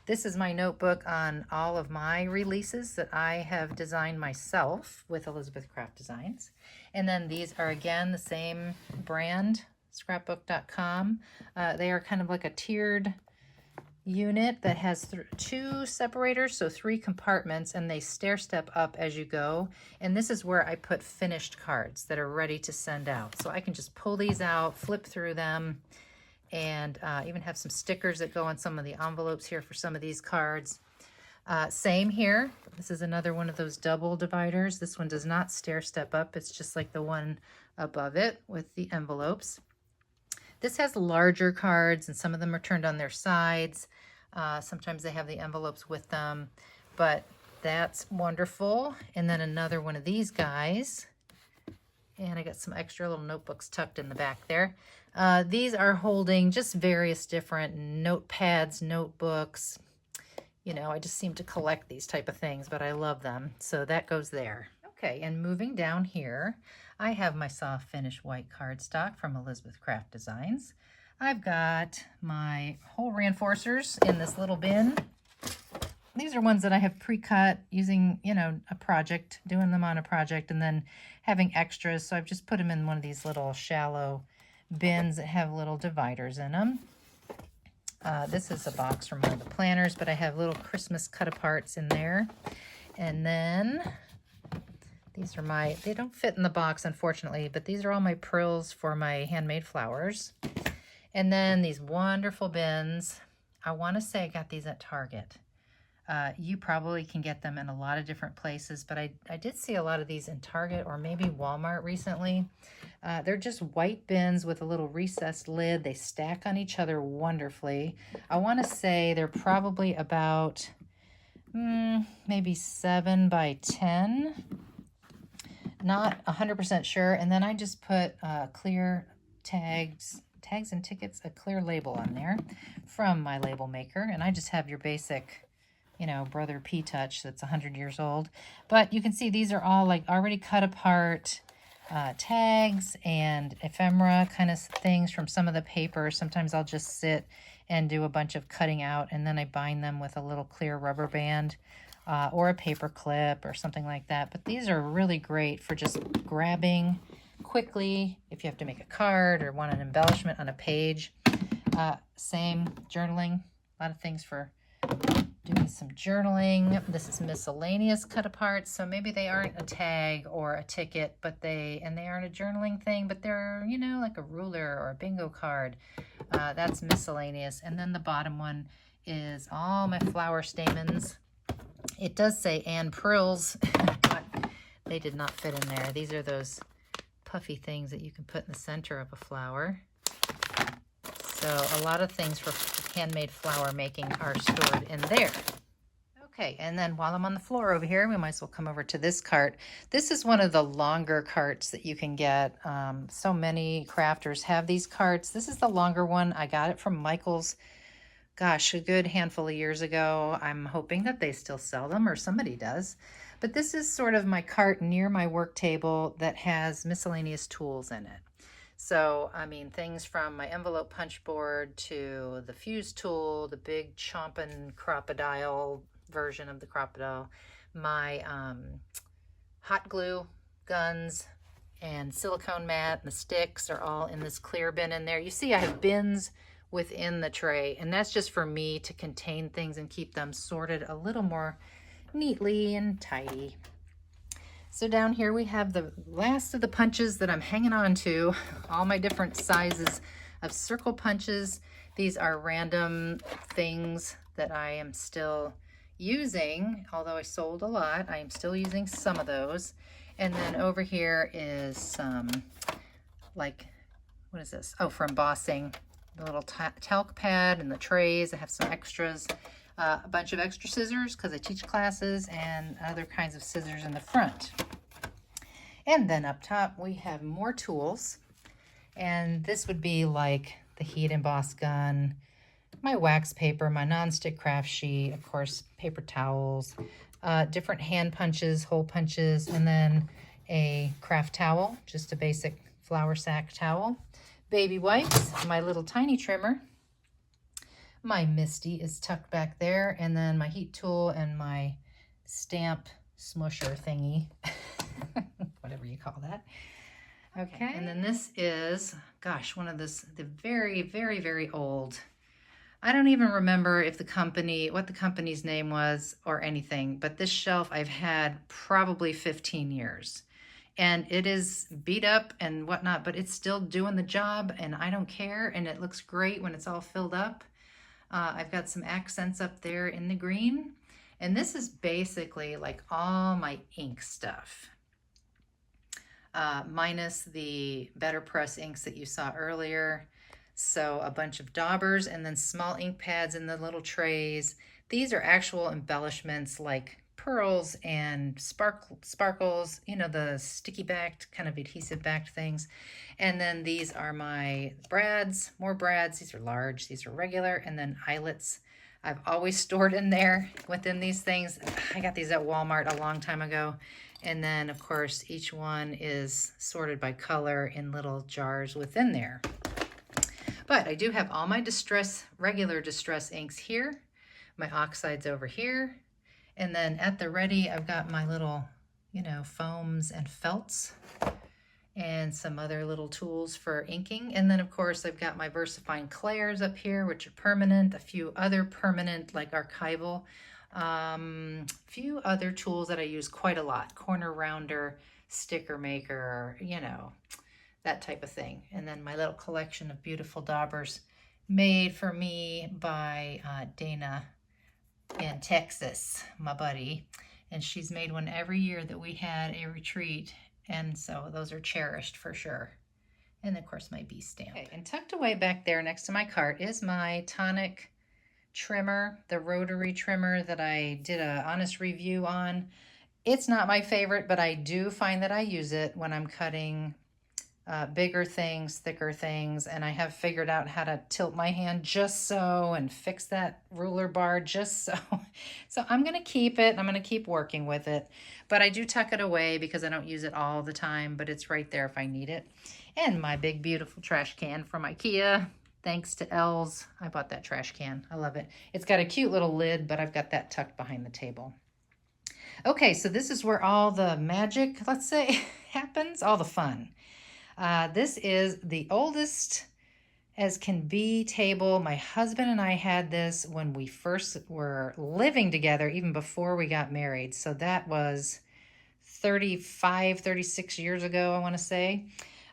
this is my notebook on all of my releases that I have designed myself with Elizabeth Craft Designs. And then these are again the same brand, scrapbook.com. They are kind of like a tiered unit that has 2 separators, so 3 compartments, and they stair step up as you go. And this is where I put finished cards that are ready to send out. So I can just pull these out, flip through them, and even have some stickers that go on some of the envelopes here for some of these cards. Same here. This is another one of those double dividers. This one does not stair step up. It's just like the one above it with the envelopes. This has larger cards, and some of them are turned on their sides. Sometimes they have the envelopes with them, but that's wonderful. And then another one of these guys And I got some extra little notebooks tucked in the back there. These are holding just various different notepads, notebooks. You know, I just seem to collect these type of things, but I love them. So that goes there. Okay, and moving down here, I have my soft finish white cardstock from Elizabeth Craft Designs. I've got my hole reinforcers in this little bin. These are ones that I have pre-cut using, you know, a project, doing them on a project, and then having extras. So I've just put them in one of these little shallow bins that have little dividers in them. This is a box from one of the planners, but I have little Christmas cut-aparts in there. And then these are they don't fit in the box, unfortunately, but these are all my prills for my handmade flowers. And then these wonderful bins. I want to say I got these at Target. You probably can get them in a lot of different places, but I did see a lot of these in Target or maybe Walmart recently. They're just white bins with a little recessed lid. They stack on each other wonderfully. I want to say they're probably about maybe 7 by 10. Not 100% sure. And then I just put clear tags and tickets, a clear label on there from my label maker. And I just have your basic, you know, Brother P-Touch that's 100 years old. But you can see these are all like already cut apart tags and ephemera kind of things from some of the paper. Sometimes I'll just sit and do a bunch of cutting out, and then I bind them with a little clear rubber band or a paper clip or something like that. But these are really great for just grabbing quickly if you have to make a card or want an embellishment on a page. Same journaling, a lot of things for doing some journaling. This is miscellaneous cut apart, so maybe they aren't a tag or a ticket, but they aren't a journaling thing, but they're, you know, like a ruler or a bingo card. That's miscellaneous. And then the bottom one is all my flower stamens. It does say and prills, but they did not fit in there. These are those puffy things that you can put in the center of a flower. So a lot of things for handmade flower making are stored in there. Okay, and then while I'm on the floor over here, we might as well come over to this cart. This is one of the longer carts that you can get. So many crafters have these carts. This is the longer one. I got it from Michael's, gosh, a good handful of years ago. I'm hoping that they still sell them, or somebody does. But this is sort of my cart near my work table that has miscellaneous tools in it. So, I mean, things from my envelope punch board to the fuse tool, the big chomping crocodile version of the crocodile, my hot glue guns and silicone mat and the sticks are all in this clear bin in there. You see I have bins within the tray, and that's just for me to contain things and keep them sorted a little more neatly and tidy. So down here we have the last of the punches that I'm hanging on to, all my different sizes of circle punches. These are random things that I am still using, although I sold a lot. I am still using some of those. And then over here is some, like, what is this? Oh, for embossing, the little talc pad and the trays. I have some extras, a bunch of extra scissors because I teach classes, and other kinds of scissors in the front. And then up top we have more tools, and this would be like the heat emboss gun, my wax paper, my nonstick craft sheet, of course, paper towels, different hand punches, hole punches, and then a craft towel, just a basic flour sack towel, baby wipes, my little tiny trimmer. My Misty is tucked back there, and then my heat tool and my stamp smusher thingy, whatever you call that. Okay, and then this is, gosh, one of the very, very, very old. I don't even remember if what the company's name was or anything, but this shelf I've had probably 15 years. And it is beat up and whatnot, but it's still doing the job, and I don't care, and it looks great when it's all filled up. I've got some accents up there in the green, and this is basically like all my ink stuff, minus the Better Press inks that you saw earlier. So a bunch of daubers and then small ink pads in the little trays. These are actual embellishments like pearls and sparkles, you know, the sticky backed, kind of adhesive backed things. And then these are my brads, more brads. These are large, these are regular, and then eyelets. I've always stored in there within these things. I got these at Walmart a long time ago. And then, of course, each one is sorted by color in little jars within there. But I do have all my regular distress inks here, my oxides over here, and then at the ready, I've got my little, you know, foams and felts and some other little tools for inking. And then, of course, I've got my VersaFine Clairs up here, which are permanent, a few other permanent, like archival, few other tools that I use quite a lot, corner rounder, sticker maker, you know, that type of thing. And then my little collection of beautiful daubers made for me by Dana in Texas, my buddy. And she's made one every year that we had a retreat. And so those are cherished for sure. And of course my bee stamp. Okay, and tucked away back there next to my cart is my tonic trimmer, the rotary trimmer that I did an honest review on. It's not my favorite, but I do find that I use it when I'm cutting bigger things, thicker things, and I have figured out how to tilt my hand just so and fix that ruler bar just so. So I'm going to keep it. I'm going to keep working with it, but I do tuck it away because I don't use it all the time, but it's right there if I need it. And my big, beautiful trash can from IKEA. Thanks to Els, I bought that trash can. I love it. It's got a cute little lid, but I've got that tucked behind the table. Okay, so this is where all the magic, let's say, happens, all the fun. This is the oldest as can be table. My husband and I had this when we first were living together, even before we got married. So that was 35, 36 years ago, I want to say.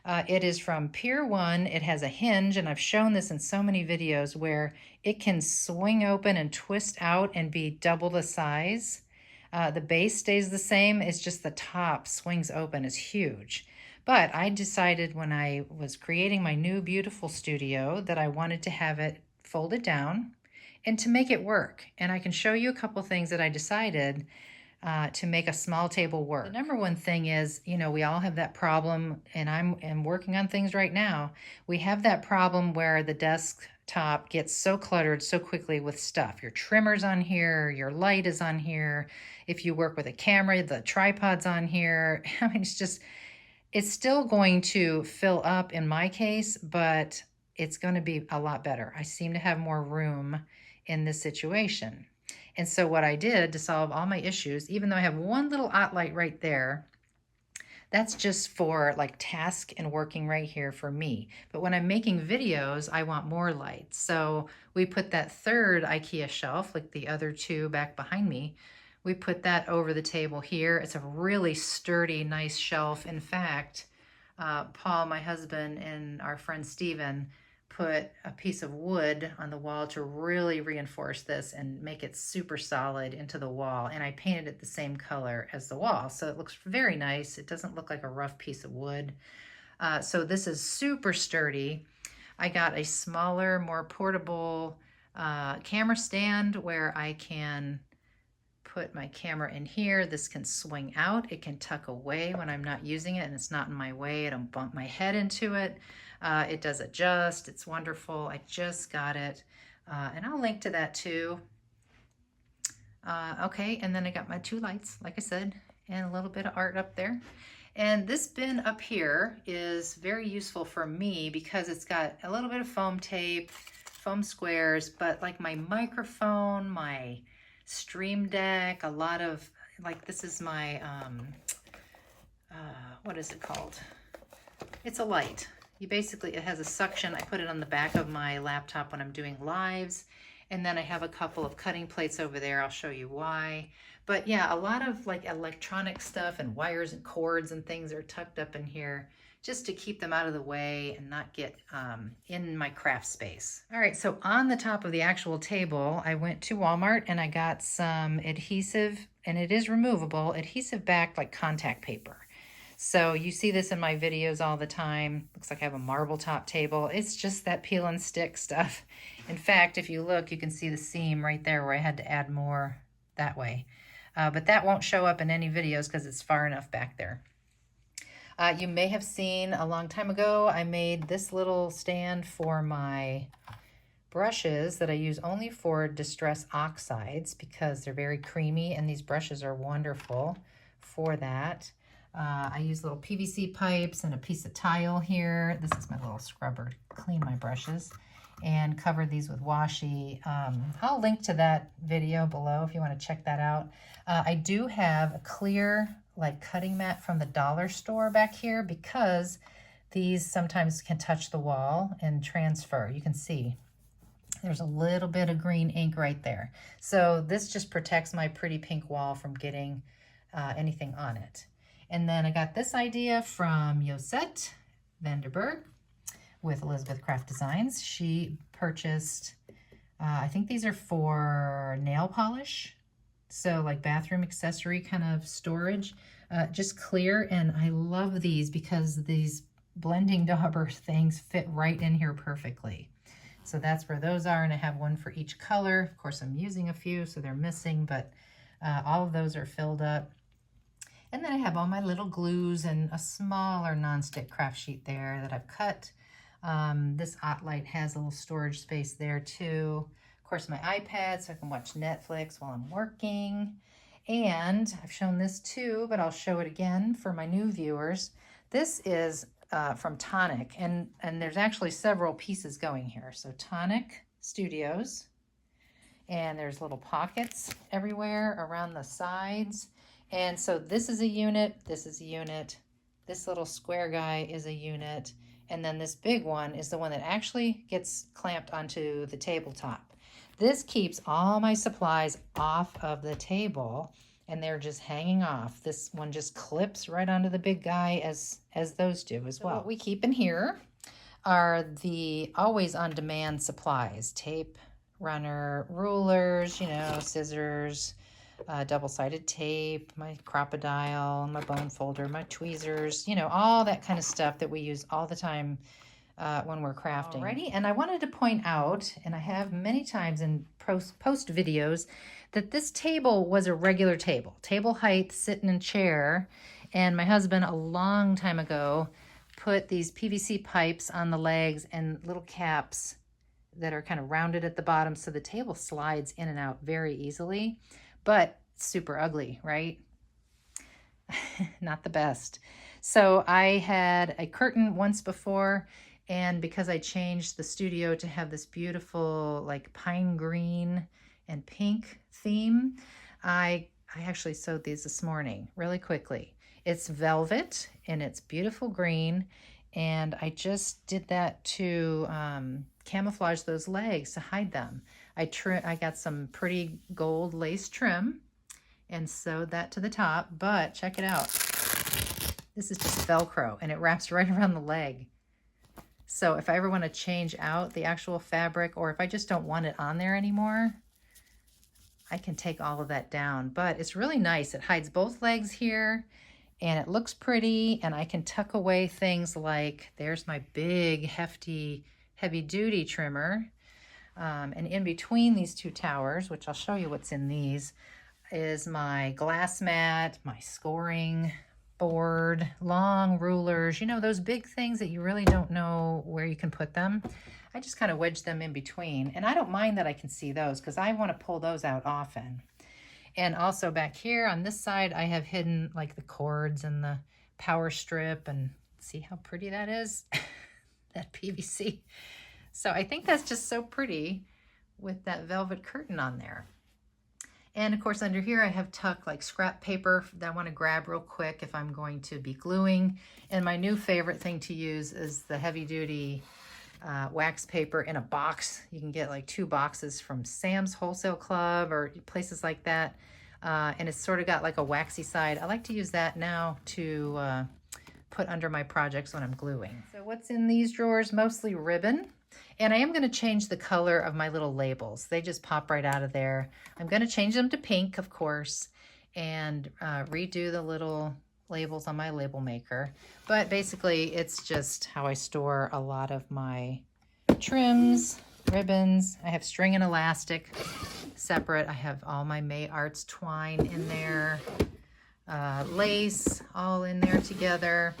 It is from Pier 1. It has a hinge, and I've shown this in so many videos where it can swing open and twist out and be double the size. The base stays the same. It's just the top swings open. It's huge. But I decided when I was creating my new beautiful studio that I wanted to have it folded down and to make it work. And I can show you a couple things that I decided to make a small table work. The number one thing is, you know, we all have that problem, and I'm working on things right now. We have that problem where the desktop gets so cluttered so quickly with stuff. Your trimmer's on here, your light is on here. If you work with a camera, the tripod's on here. I mean, it's still going to fill up in my case, but it's going to be a lot better. I seem to have more room in this situation. And so what I did to solve all my issues, even though I have one little light right there, that's just for like task and working right here for me. But when I'm making videos, I want more light. So we put that third IKEA shelf, like the other two back behind me, we put that over the table here. It's a really sturdy, nice shelf. In fact, Paul, my husband, and our friend Steven put a piece of wood on the wall to really reinforce this and make it super solid into the wall. And I painted it the same color as the wall. So it looks very nice. It doesn't look like a rough piece of wood. So this is super sturdy. I got a smaller, more portable camera stand where I can put my camera in here. This can swing out. It can tuck away when I'm not using it and it's not in my way. I don't bump my head into it. It does adjust. It's wonderful. I just got it. And I'll link to that too. Okay, and then I got my two lights, like I said, and a little bit of art up there. And this bin up here is very useful for me because it's got a little bit of foam tape, foam squares, but like my microphone, my Stream Deck, a lot of, like this is my, what is it called? It's a light. It has a suction. I put it on the back of my laptop when I'm doing lives. And then I have a couple of cutting plates over there. I'll show you why. But yeah, a lot of like electronic stuff and wires and cords and things are tucked up in here just to keep them out of the way and not get in my craft space. All right, so on the top of the actual table, I went to Walmart and I got some adhesive, and it is removable, adhesive backed like contact paper. So you see this in my videos all the time. Looks like I have a marble top table. It's just that peel and stick stuff. In fact, if you look, you can see the seam right there where I had to add more that way. but that won't show up in any videos because it's far enough back there. You may have seen a long time ago, I made this little stand for my brushes that I use only for distress oxides because they're very creamy, and these brushes are wonderful for that. I use little PVC pipes and a piece of tile here. This is my little scrubber to clean my brushes, and cover these with washi. I'll link to that video below if you want to check that out. I do have a clear like cutting mat from the dollar store back here because these sometimes can touch the wall and transfer. You can see there's a little bit of green ink right there. So this just protects my pretty pink wall from getting anything on it. And then I got this idea from Josette Vanderberg with Elizabeth Craft Designs. She purchased, I think these are for nail polish. So like bathroom accessory kind of storage, just clear. And I love these because these blending dauber things fit right in here perfectly. So that's where those are, and I have one for each color. Of course, I'm using a few, so they're missing, but all of those are filled up. And then I have all my little glues and a smaller nonstick craft sheet there that I've cut. This OttLite has a little storage space there too. Of course, my iPad, so I can watch Netflix while I'm working. And I've shown this too, but I'll show it again for my new viewers. This is from Tonic, and there's actually several pieces going here. So Tonic Studios, and there's little pockets everywhere around the sides. And so this is a unit, this is a unit, this little square guy is a unit, and then this big one is the one that actually gets clamped onto the tabletop. This keeps all my supplies off of the table, and they're just hanging off. This one just clips right onto the big guy as those do as well. So what we keep in here are the always on demand supplies: tape, runner, rulers, you know, scissors, double-sided tape, my crocodile, my bone folder, my tweezers, you know, all that kind of stuff that we use all the time when we're crafting. Alrighty, and I wanted to point out, and I have many times in post videos, that this table was a regular table height, sitting in chair, and my husband a long time ago put these PVC pipes on the legs and little caps that are kind of rounded at the bottom, so the table slides in and out very easily, but super ugly, right? Not the best. So I had a curtain once before, and because I changed the studio to have this beautiful like pine green and pink theme, I actually sewed these this morning really quickly. It's velvet and it's beautiful green, and I just did that to camouflage those legs to hide them. I got some pretty gold lace trim and sewed that to the top, but check it out. This is just Velcro, and it wraps right around the leg. So if I ever want to change out the actual fabric, or if I just don't want it on there anymore, I can take all of that down. But it's really nice. It hides both legs here, and it looks pretty, and I can tuck away things like, there's my big, hefty, heavy-duty trimmer. And in between these two towers, which I'll show you what's in these, is my glass mat, my scoring board, long rulers, you know, those big things that you really don't know where you can put them. I just kind of wedge them in between, and I don't mind that I can see those because I want to pull those out often. And also back here on this side, I have hidden like the cords and the power strip, and see how pretty that is? That PVC. So I think that's just so pretty with that velvet curtain on there. And of course under here I have tucked like scrap paper that I want to grab real quick if I'm going to be gluing. And my new favorite thing to use is the heavy duty wax paper in a box. You can get like 2 boxes from Sam's Wholesale Club or places like that. And it's sort of got like a waxy side. I like to use that now to put under my projects when I'm gluing. So what's in these drawers? Mostly ribbon. And I am going to change the color of my little labels. They just pop right out of there. I'm going to change them to pink, of course, and redo the little labels on my label maker. But basically, it's just how I store a lot of my trims, ribbons. I have string and elastic. separate. I have all my May Arts twine in there, lace all in there together.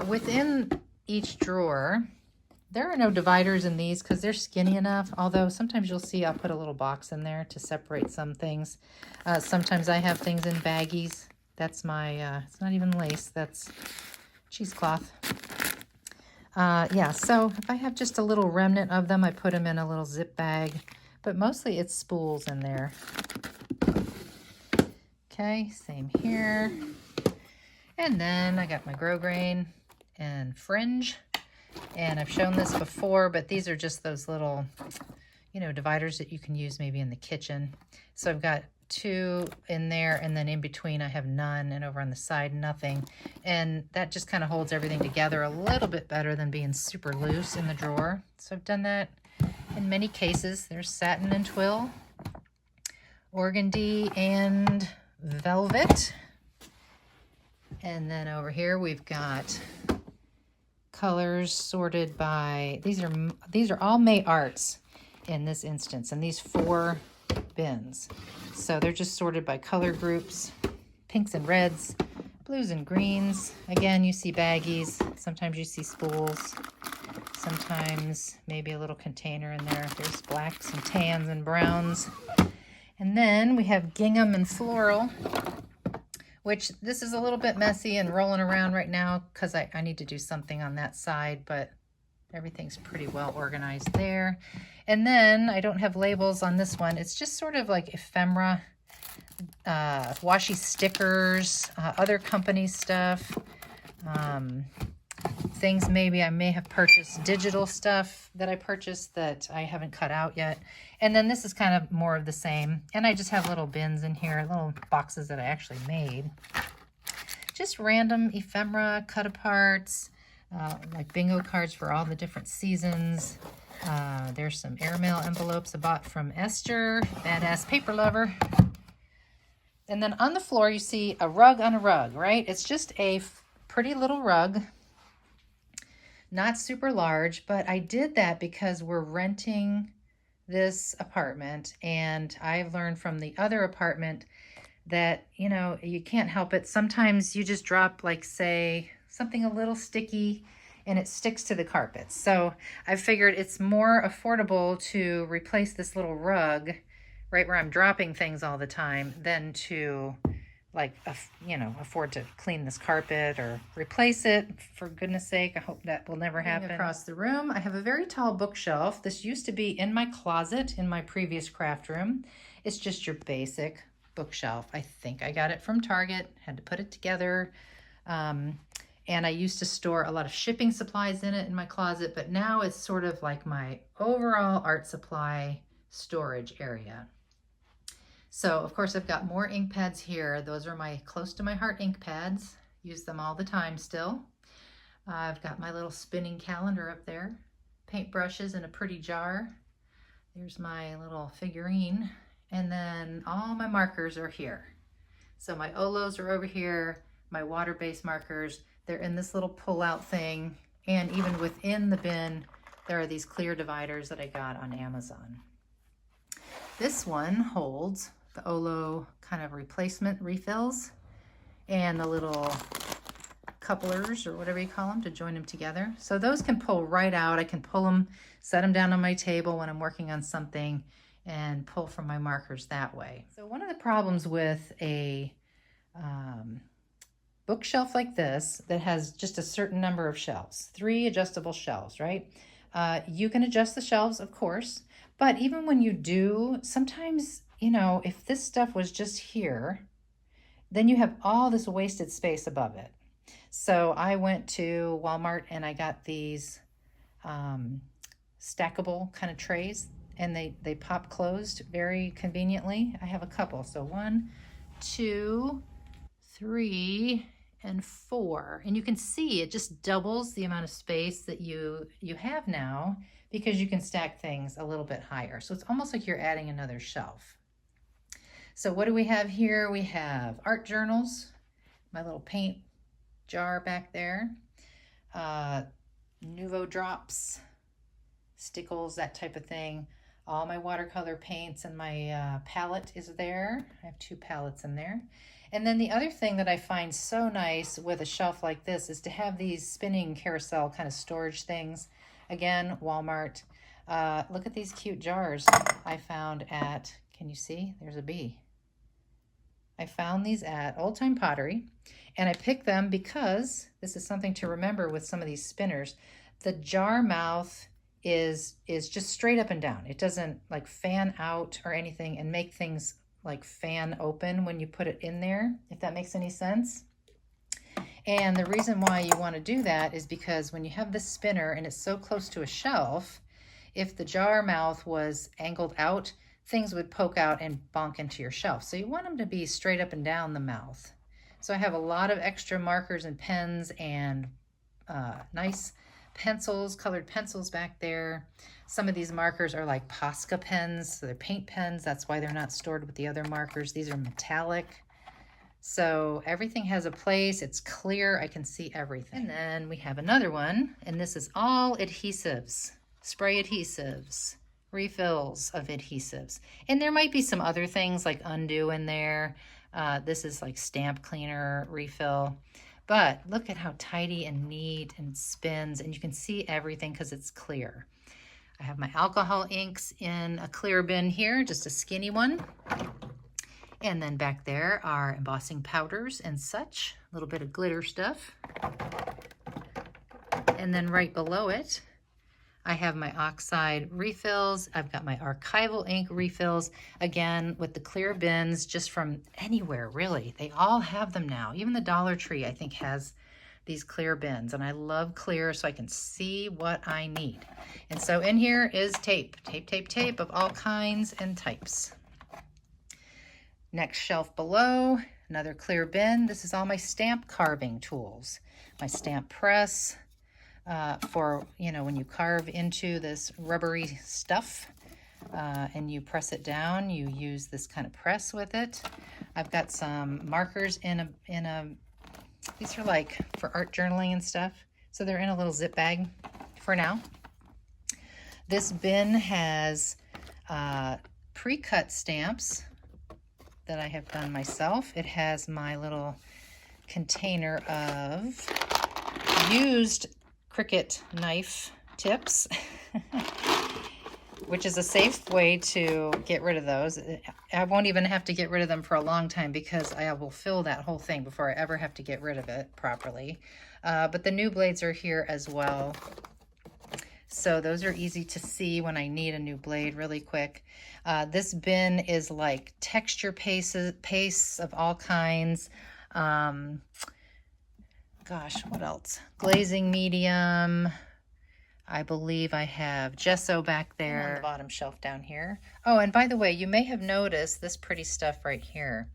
Within each drawer, there are no dividers in these because they're skinny enough, although sometimes you'll see I'll put a little box in there to separate some things. Sometimes I have things in baggies. That's my, it's not even lace, that's cheesecloth. Yeah, so if I have just a little remnant of them, I put them in a little zip bag, but mostly it's spools in there. Okay, same here. And then I got my grosgrain and fringe. And I've shown this before, but these are just those little, you know, dividers that you can use maybe in the kitchen. So I've got 2 in there, and then in between I have none, and over on the side nothing. And that just kind of holds everything together a little bit better than being super loose in the drawer. So I've done that in many cases. There's satin and twill, organdy and velvet. And then over here we've got colors sorted by, these are all May Arts in this instance, and these 4 bins. So they're just sorted by color groups, pinks and reds, blues and greens. Again, you see baggies, sometimes you see spools, sometimes maybe a little container in there. There's blacks and tans and browns. And then we have gingham and floral, which this is a little bit messy and rolling around right now because I need to do something on that side, but everything's pretty well organized there. And then I don't have labels on this one. It's just sort of like ephemera, washi stickers, other company stuff, things maybe I may have purchased, digital stuff that I purchased that I haven't cut out yet. And then this is kind of more of the same. And I just have little bins in here, little boxes that I actually made. Just random ephemera, cut aparts, like bingo cards for all the different seasons. There's some airmail envelopes I bought from Esther, badass paper lover. And then on the floor you see a rug on a rug, right? It's just a pretty little rug. Not super large, but I did that because we're renting this apartment, and I've learned from the other apartment that, you know, you can't help it. Sometimes you just drop, like, say, something a little sticky and it sticks to the carpets. So I figured it's more affordable to replace this little rug right where I'm dropping things all the time than to, like, you know, afford to clean this carpet or replace it. For goodness sake, I hope that will never happen. Across the room, I have a very tall bookshelf. This used to be in my closet in my previous craft room. It's just your basic bookshelf. I think I got it from Target, had to put it together. And I used to store a lot of shipping supplies in it in my closet, but now it's sort of like my overall art supply storage area. So, of course, I've got more ink pads here. Those are my close to my heart ink pads. Use them all the time still. I've got my little spinning calendar up there. Paint brushes in a pretty jar. There's my little figurine. And then all my markers are here. So my Olos are over here. My water-based markers, they're in this little pull-out thing. And even within the bin, there are these clear dividers that I got on Amazon. This one holds the Olo kind of replacement refills and the little couplers or whatever you call them to join them together. So those can pull right out. I can pull them, set them down on my table when I'm working on something, and pull from my markers that way. So one of the problems with a bookshelf like this that has just a certain number of shelves, 3 adjustable shelves, right? You can adjust the shelves, of course, but even when you do, sometimes, you know, if this stuff was just here, then you have all this wasted space above it. So I went to Walmart and I got these stackable kind of trays, and they pop closed very conveniently. I have a couple. So 1, 2, 3, and 4. And you can see it just doubles the amount of space that you have now because you can stack things a little bit higher. So it's almost like you're adding another shelf. So what do we have here? We have art journals, my little paint jar back there, Nouveau drops, stickles, that type of thing. All my watercolor paints and my palette is there. I have 2 palettes in there. And then the other thing that I find so nice with a shelf like this is to have these spinning carousel kind of storage things. Again, Walmart. Look at these cute jars I found at, can you see? There's a bee. I found these at Old Time Pottery, and I picked them because this is something to remember with some of these spinners. The jar mouth is just straight up and down. It doesn't like fan out or anything and make things like fan open when you put it in there, if that makes any sense. And the reason why you want to do that is because when you have this spinner and it's so close to a shelf, if the jar mouth was angled out, things would poke out and bonk into your shelf. So you want them to be straight up and down the mouth. So I have a lot of extra markers and pens and nice pencils, colored pencils back there. Some of these markers are like Posca pens, so they're paint pens. That's why they're not stored with the other markers. These are metallic. So everything has a place. It's clear. I can see everything. And then we have another one, and this is all adhesives, spray adhesives, refills of adhesives. And there might be some other things like undo in there. This is like stamp cleaner refill. But look at how tidy and neat and spins, and you can see everything because it's clear. I have my alcohol inks in a clear bin here, just a skinny one. And then back there are embossing powders and such, a little bit of glitter stuff. And then right below it, I have my oxide refills. I've got my archival ink refills, again, with the clear bins just from anywhere, really. They all have them now. Even the Dollar Tree, I think, has these clear bins. And I love clear so I can see what I need. And so in here is tape of all kinds and types. Next shelf below, another clear bin. This is all my stamp carving tools. My stamp press, for, you know, when you carve into this rubbery stuff and you press it down, you use this kind of press with it. I've got some markers in a these are like for art journaling and stuff. So they're in a little zip bag for now. This bin has pre-cut stamps that I have done myself. It has my little container of used Cricut knife tips, which is a safe way to get rid of those. I won't even have to get rid of them for a long time because I will fill that whole thing before I ever have to get rid of it properly. But the new blades are here as well. So those are easy to see when I need a new blade really quick. This bin is like texture pastes of all kinds. Gosh, what else? Glazing medium. I believe I have gesso back there on the bottom shelf down here. Oh, and by the way, you may have noticed this pretty stuff right here.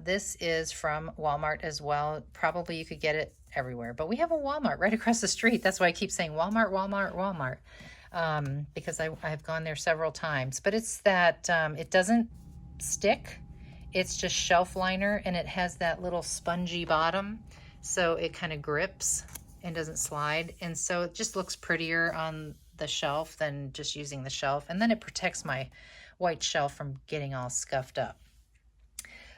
This is from Walmart as well. Probably you could get it everywhere, but we have a Walmart right across the street. That's why I keep saying Walmart, Walmart, Walmart, because I've gone there several times. But it's that it doesn't stick. It's just shelf liner, and it has that little spongy bottom, so it kind of grips and doesn't slide. And so it just looks prettier on the shelf than just using the shelf. And then it protects my white shelf from getting all scuffed up.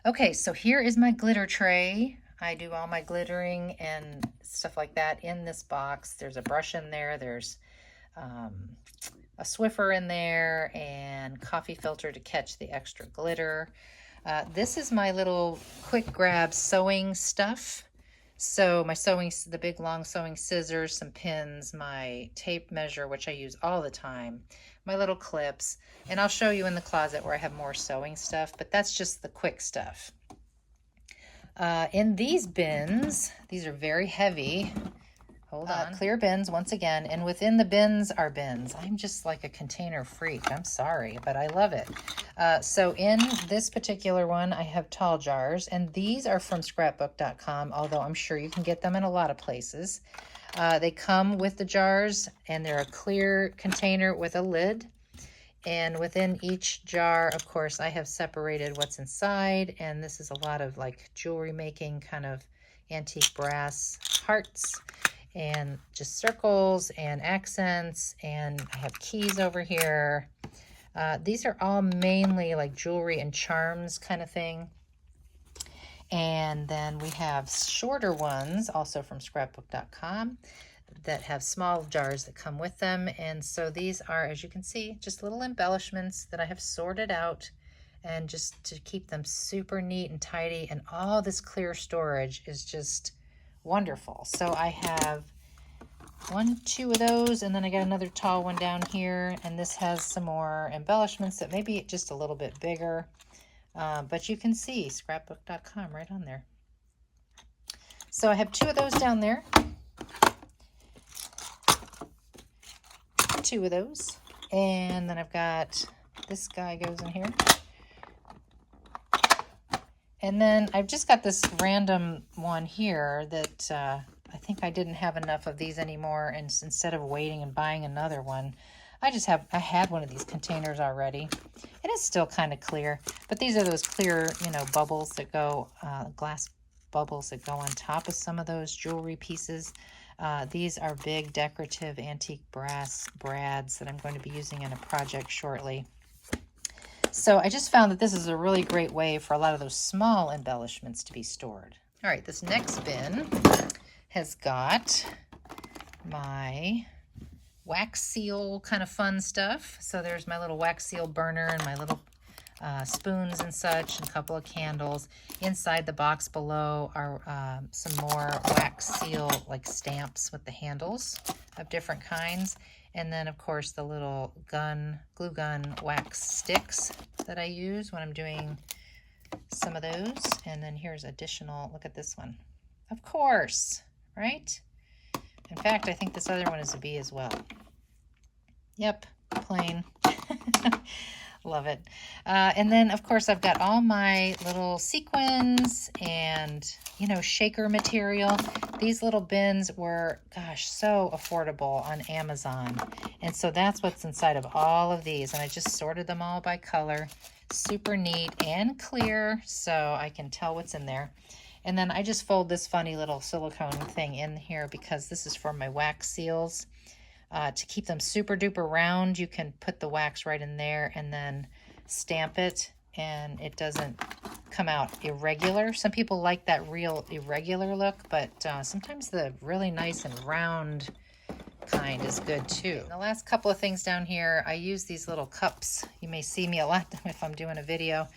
Okay, so here is my glitter tray. I do all my glittering and stuff like that in this box. There's a brush in there. There's a Swiffer in there and coffee filter to catch the extra glitter. This is my little quick grab sewing stuff. So my the big long sewing scissors, some pins, my tape measure, which I use all the time, my little clips, and I'll show you in the closet where I have more sewing stuff, but that's just the quick stuff. In these bins, these are very heavy. Hold on. Clear bins once again, and within the bins are bins. I'm just like a container freak. I'm sorry, but I love it. So in this particular one, I have tall jars, and these are from scrapbook.com, although I'm sure you can get them in a lot of places. They come with the jars, and they're a clear container with a lid. And within each jar, of course, I have separated what's inside, and this is a lot of like jewelry making, kind of antique brass hearts, and just circles and accents, and I have keys over here. These are all mainly like jewelry and charms kind of thing. And then we have shorter ones, also from scrapbook.com, that have small jars that come with them. And so these are, as you can see, just little embellishments that I have sorted out, and just to keep them super neat and tidy. And all this clear storage is just wonderful. So I have 2 of those, and then I got another tall one down here, and this has some more embellishments that may be just a little bit bigger. But you can see scrapbook.com right on there. So I have 2 of those down there. 2 of those. And then I've got this guy goes in here. And then I've just got this random one here that I think I didn't have enough of these anymore. And instead of waiting and buying another one, I had one of these containers already. It is still kind of clear, but these are those clear, bubbles that go, glass bubbles that go on top of some of those jewelry pieces. These are big decorative antique brass brads that I'm going to be using in a project shortly. So I just found that this is a really great way for a lot of those small embellishments to be stored. All right, this next bin has got my wax seal kind of fun stuff. So there's my little wax seal burner and my little spoons and such, and a couple of candles. Inside the box below are some more wax seal like stamps with the handles of different kinds. And then of course the little glue gun wax sticks that I use when I'm doing some of those. And then here's additional, look at this one. Of course, right? In fact, I think this other one is a bee as well. Yep, plain. Love it. And then, of course, I've got all my little sequins and, shaker material. These little bins were, gosh, so affordable on Amazon. And so that's what's inside of all of these. And I just sorted them all by color. Super neat and clear, so I can tell what's in there. And then I just fold this funny little silicone thing in here because this is for my wax seals. To keep them super duper round, you can put the wax right in there and then stamp it, and it doesn't come out irregular. Some people like that real irregular look, but sometimes the really nice and round kind is good too. The last couple of things down here, I use these little cups. You may see me a lot if I'm doing a video.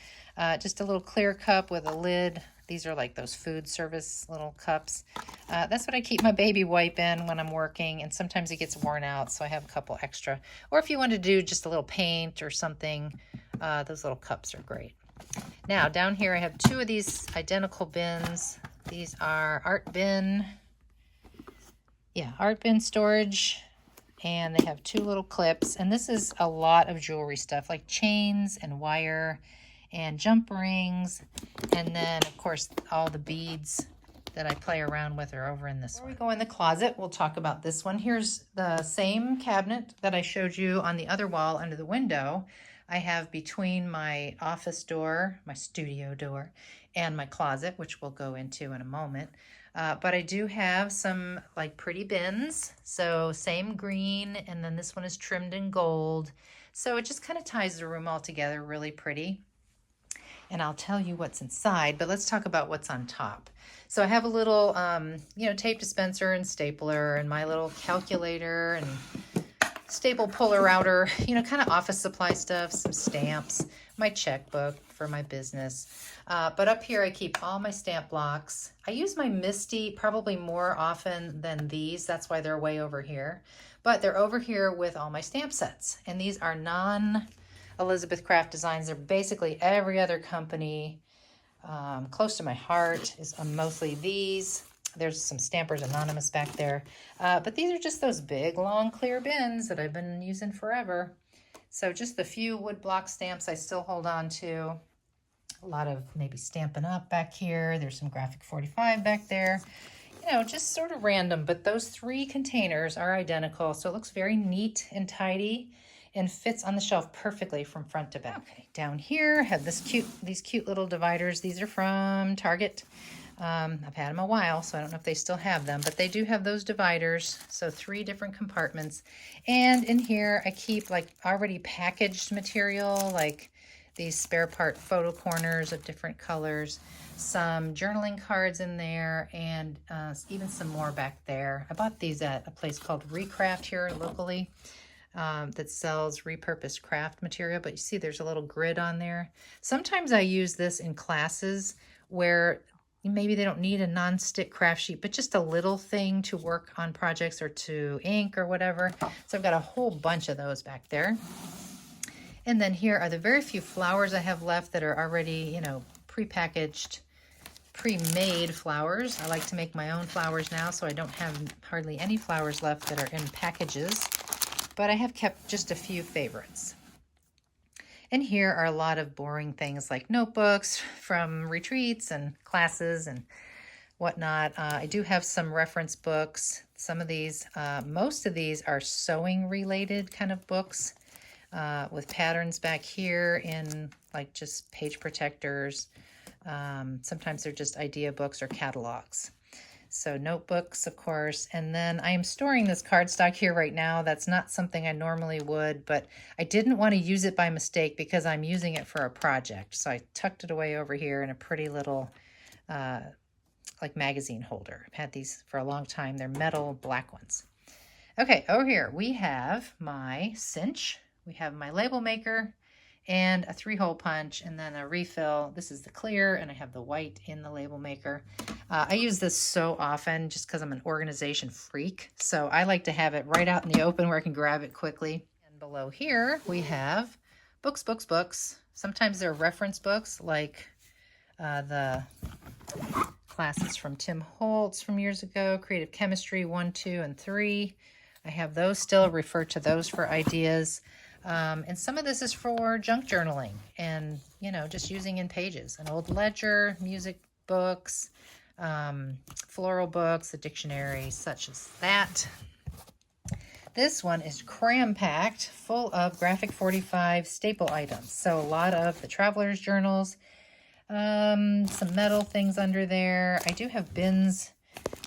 Just a little clear cup with a lid. These are like those food service little cups. That's what I keep my baby wipe in when I'm working, and sometimes it gets worn out, so I have a couple extra. Or if you want to do just a little paint or something, those little cups are great. Now, down here I have 2 of these identical bins. These are art bin storage, and they have 2 little clips. And this is a lot of jewelry stuff, like chains and wire and jump rings, and then of course all the beads that I play around with are over in this one. Before we go in the closet, we'll talk about this one. Here's the same cabinet that I showed you on the other wall under the window. I have between my office door, my studio door, and my closet, which we'll go into in a moment. But I do have some like pretty bins. So same green, and then this one is trimmed in gold. So it just kind of ties the room all together really pretty. And I'll tell you what's inside, but let's talk about what's on top. So I have a little, tape dispenser and stapler, and my little calculator and staple puller outer, kind of office supply stuff, some stamps, my checkbook for my business. But up here I keep all my stamp blocks. I use my Misty probably more often than these. That's why they're way over here. But they're over here with all my stamp sets. And these are non-Elizabeth Craft designs. They're basically every other company. Close to my heart is mostly these. There's some Stampers Anonymous back there. But these are just those big, long, clear bins that I've been using forever. So just the few wood block stamps I still hold on to. A lot of maybe Stampin' Up! Back here. There's some Graphic 45 back there. Just sort of random. But those 3 containers are identical. So it looks very neat and tidy and fits on the shelf perfectly from front to back. Okay, down here I have these cute little dividers. These are from Target. I've had them a while, so I don't know if they still have them, but they do have those dividers. So 3 different compartments. And in here, I keep like already packaged material, like these spare part photo corners of different colors, some journaling cards in there, and even some more back there. I bought these at a place called Recraft here locally. That sells repurposed craft material, but you see there's a little grid on there. Sometimes I use this in classes where maybe they don't need a non-stick craft sheet, but just a little thing to work on projects or to ink or whatever. So I've got a whole bunch of those back there. And then here are the very few flowers I have left that are already, you know, pre-packaged, pre-made flowers. I like to make my own flowers now, so I don't have hardly any flowers left that are in packages. But I have kept just a few favorites. And here are a lot of boring things like notebooks from retreats and classes and whatnot. I do have some reference books. Some of these, most of these are sewing related kind of books with patterns back here in like just page protectors. Sometimes they're just idea books or catalogs. So notebooks, of course, and then I am storing this cardstock here right now. That's not something I normally would, but I didn't want to use it by mistake because I'm using it for a project. So I tucked it away over here in a pretty little like magazine holder. I've had these for a long time. They're metal black ones. Okay, over here we have my cinch. We have my label maker and a 3-hole punch, and then a refill. This is the clear, and I have the white in the label maker. I use this so often just because I'm an organization freak, so I like to have it right out in the open where I can grab it quickly. And below here we have books, books, books. Sometimes they're reference books, like the classes from Tim Holtz from years ago, Creative Chemistry 1, 2, and 3. I have those still, refer to those for ideas. And some of this is for junk journaling and, you know, just using in pages. An old ledger, music books, floral books, a dictionary, such as that. This one is cram-packed, full of Graphic 45 staple items. So a lot of the traveler's journals, some metal things under there. I do have bins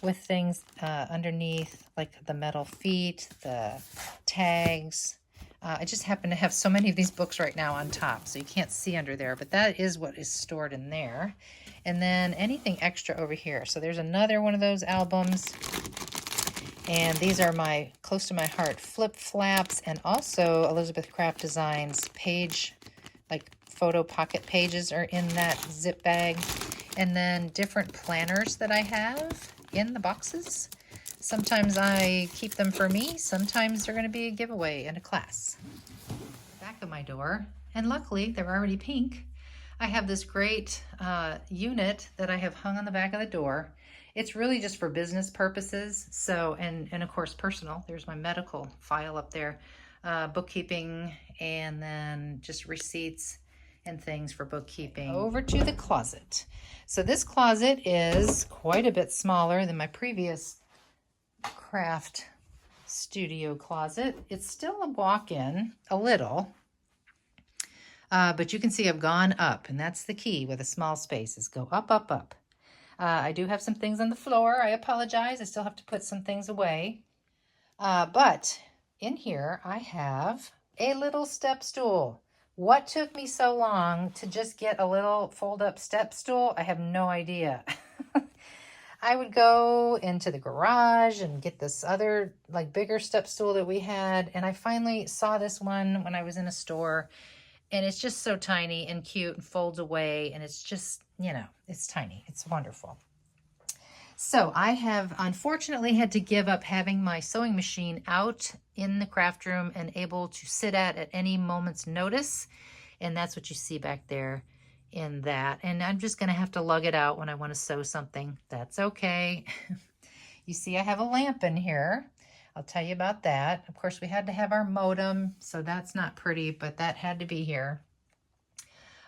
with things underneath, like the metal feet, the tags. I just happen to have so many of these books right now on top, so you can't see under there, but that is what is stored in there. And then anything extra over here. So there's another one of those albums, and these are my close to my heart flip flaps, and also Elizabeth Craft Designs page, like photo pocket pages are in that zip bag. And then different planners that I have in the boxes. Sometimes I keep them for me. Sometimes they're going to be a giveaway in a class. Back of my door, and luckily they're already pink. I have this great unit that I have hung on the back of the door. It's really just for business purposes. So, and of course personal. There's my medical file up there, bookkeeping, and then just receipts and things for bookkeeping. Over to the closet. So this closet is quite a bit smaller than my previous craft studio closet. It's still a walk-in, a little, but you can see I've gone up, and that's the key with a small space, is go up, up, up. I do have some things on the floor. I apologize. I still have to put some things away. But in here, I have a little step stool. What took me so long to just get a little fold-up step stool? I have no idea. I would go into the garage and get this other, like, bigger step stool that we had, and I finally saw this one when I was in a store, and it's just so tiny and cute and folds away, and it's just, you know, it's tiny. It's wonderful. So I have unfortunately had to give up having my sewing machine out in the craft room and able to sit at any moment's notice, and that's what you see back there in that. And I'm just going to have to lug it out when I want to sew something. That's okay. You see I have a lamp in here. I'll tell you about that. Of course, we had to have our modem, so that's not pretty, but that had to be here.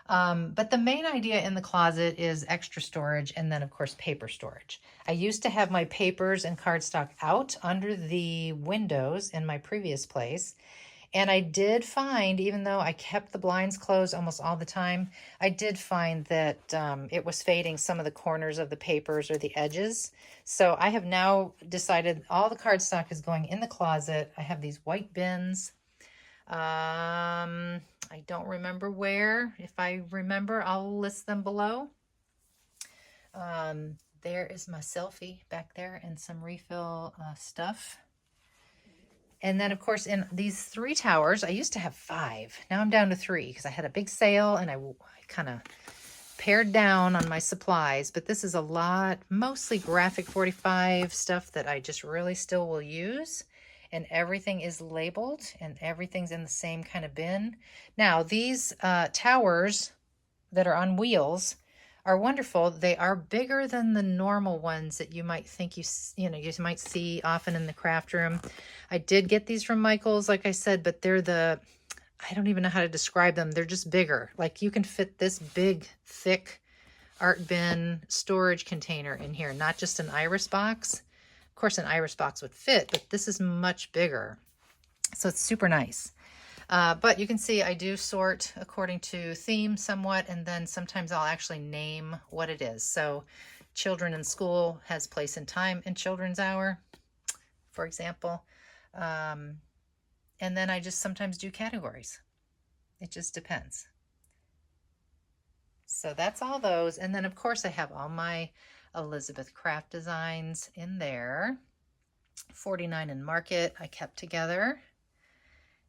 But the main idea in the closet is extra storage, and then of course paper storage. I used to have my papers and cardstock out under the windows in my previous place, And I did find, even though I kept the blinds closed almost all the time, I did find that it was fading some of the corners of the papers or the edges. So I have now decided all the cardstock is going in the closet. I have these white bins. I don't remember where. If I remember, I'll list them below. There is my selfie back there and some refill stuff. And then, of course, in these 3 towers, I used to have 5. Now I'm down to 3 because I had a big sale and I kind of pared down on my supplies. But this is a lot, mostly graphic 45 stuff that I just really still will use. And everything is labeled and everything's in the same kind of bin. Now, these towers that are on wheels are wonderful. They are bigger than the normal ones that you might think you might see often in the craft room. I did get these from Michael's, like I said, but they're I don't even know how to describe them. They're just bigger. Like you can fit this big, thick art bin storage container in here, not just an iris box. Of course, an iris box would fit, but this is much bigger. So it's super nice. But you can see I do sort according to theme somewhat, and then sometimes I'll actually name what it is. So children in school has place and time in children's hour, for example. And then I just sometimes do categories. It just depends. So that's all those. And then of course I have all my Elizabeth craft designs in there. 49 in Market I kept together.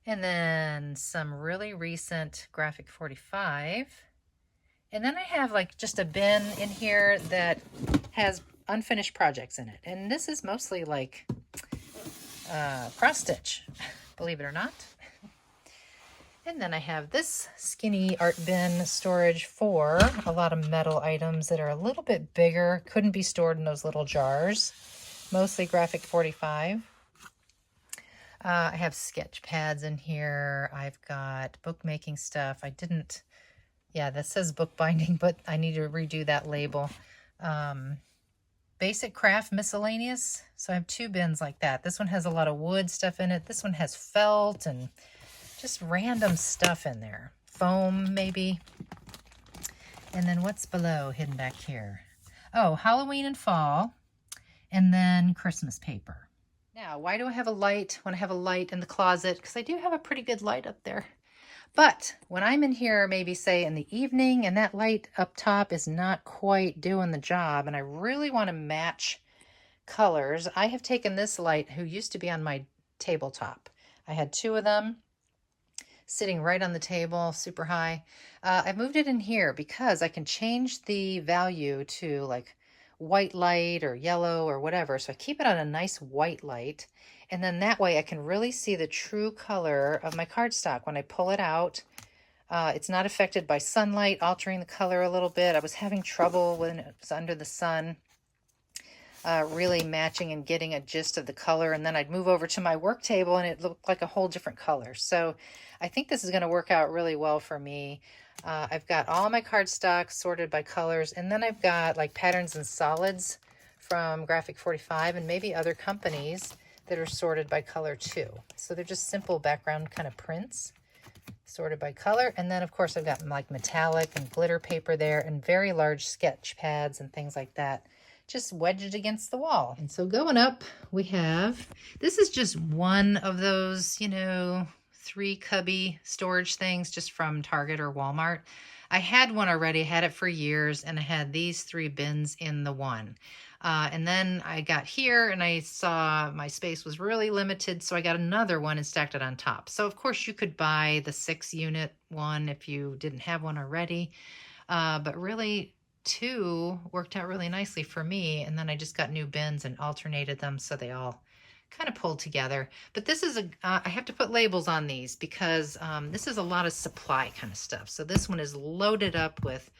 And then some really recent graphic 45. And then I have like just a bin in here that has unfinished projects in it. And this is mostly like cross stitch, believe it or not. And then I have this skinny art bin storage for a lot of metal items that are a little bit bigger, couldn't be stored in those little jars, mostly graphic 45. I have sketch pads in here. I've got bookmaking stuff. That says bookbinding, but I need to redo that label. Basic craft miscellaneous. So I have 2 bins like that. This one has a lot of wood stuff in it. This one has felt and just random stuff in there. Foam, maybe. And then what's below, hidden back here? Oh, Halloween and fall. And then Christmas paper. Now, why do I have a light when I have a light in the closet? Because I do have a pretty good light up there. But when I'm in here, maybe say in the evening, and that light up top is not quite doing the job, and I really want to match colors, I have taken this light, who used to be on my tabletop. I had 2 of them sitting right on the table, super high. I've moved it in here because I can change the value to like white light or yellow or whatever. So I keep it on a nice white light. And then that way I can really see the true color of my cardstock. When I pull it out, it's not affected by sunlight, altering the color a little bit. I was having trouble when it was under the sun, really matching and getting a gist of the color. And then I'd move over to my work table and it looked like a whole different color. So I think this is going to work out really well for me. I've got all my cardstock sorted by colors, and then I've got like patterns and solids from Graphic 45 and maybe other companies that are sorted by color too. So they're just simple background kind of prints sorted by color. And then of course I've got like metallic and glitter paper there and very large sketch pads and things like that, just wedged against the wall. And so going up, we have, this is just one of those, 3 cubby storage things just from Target or Walmart. I had one already, had it for years, and I had these 3 bins in the one. And then I got here and I saw my space was really limited, so I got another one and stacked it on top. So of course you could buy the 6-unit one if you didn't have one already, but really 2 worked out really nicely for me. And then I just got new bins and alternated them so they all kind of pulled together. But this is I have to put labels on these because this is a lot of supply kind of stuff. So this one is loaded up with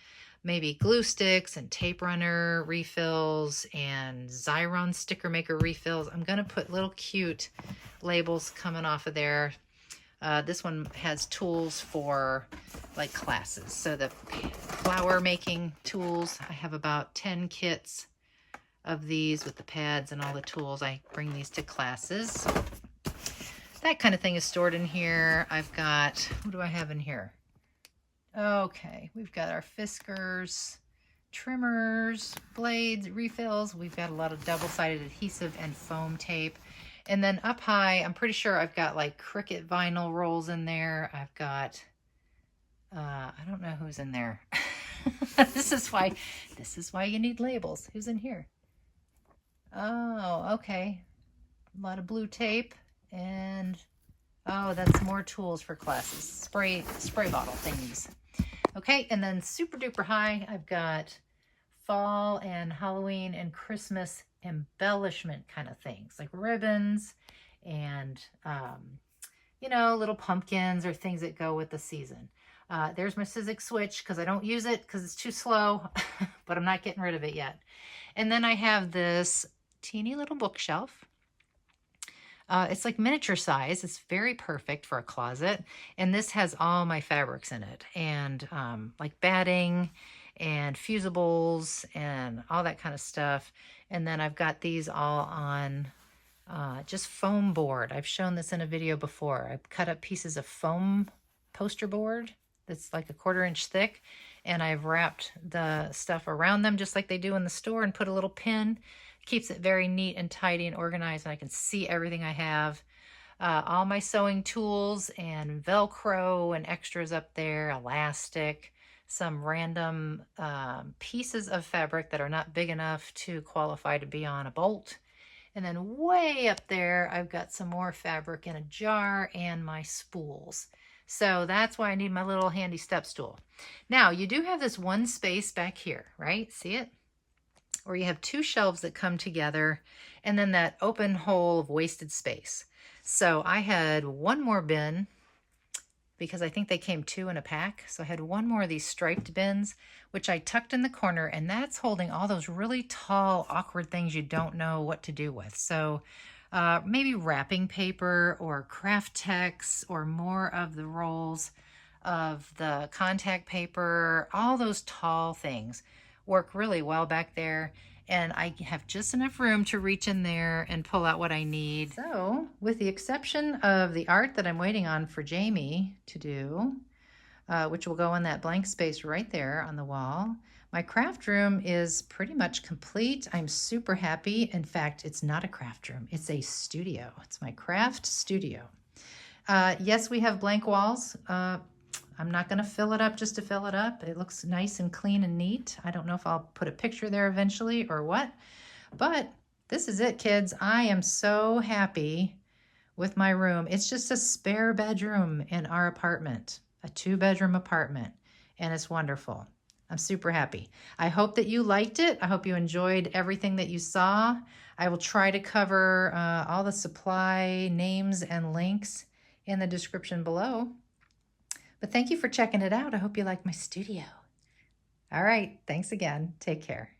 maybe glue sticks and tape runner refills and Xyron sticker maker refills. I'm going to put little cute labels coming off of there. This one has tools for like classes. So the flower making tools, I have about 10 kits of these with the pads and all the tools. I bring these to classes. that kind of thing is stored in here. I've got, what do I have in here? Okay, we've got our Fiskars, trimmers, blades, refills. We've got a lot of double-sided adhesive and foam tape. And then up high, I'm pretty sure I've got like Cricut vinyl rolls in there. I've got, I don't know who's in there. This is why you need labels. Who's in here? Oh, okay. A lot of blue tape and, oh, that's more tools for classes. Spray bottle thingies. Okay, and then super duper high, I've got fall and Halloween and Christmas embellishment kind of things, like ribbons and, you know, little pumpkins or things that go with the season. There's my Sizzix switch because I don't use it because it's too slow, but I'm not getting rid of it yet. And then I have this teeny little bookshelf. It's like miniature size. It's very perfect for a closet. And this has all my fabrics in it, and like batting and fusibles and all that kind of stuff. And then I've got these all on just foam board. I've shown this in a video before. I've cut up pieces of foam poster board that's like a 1/4 inch thick, and I've wrapped the stuff around them just like they do in the store and put a little pin. Keeps it very neat and tidy and organized, and I can see everything I have. All my sewing tools and Velcro and extras up there, elastic, some random pieces of fabric that are not big enough to qualify to be on a bolt. And then way up there, I've got some more fabric in a jar and my spools. So that's why I need my little handy step stool. Now, you do have this one space back here, right? See it? Or you have 2 shelves that come together, and then that open hole of wasted space. So I had one more bin, because I think they came 2 in a pack. So I had one more of these striped bins, which I tucked in the corner, and that's holding all those really tall, awkward things you don't know what to do with. So maybe wrapping paper or craft text or more of the rolls of the contact paper, all those tall things work really well back there, and I have just enough room to reach in there and pull out what I need. So with the exception of the art that I'm waiting on for Jamie to do, which will go in that blank space right there on the wall, my craft room is pretty much complete. I'm super happy. In fact, it's not a craft room, it's a studio. It's my craft studio. Yes, we have blank walls. I'm not going to fill it up just to fill it up. It looks nice and clean and neat. I don't know if I'll put a picture there eventually or what, but this is it, kids. I am so happy with my room. It's just a spare bedroom in our apartment, a 2-bedroom apartment, and it's wonderful. I'm super happy. I hope that you liked it. I hope you enjoyed everything that you saw. I will try to cover all the supply names and links in the description below. But thank you for checking it out. I hope you like my studio. All right. Thanks again. Take care.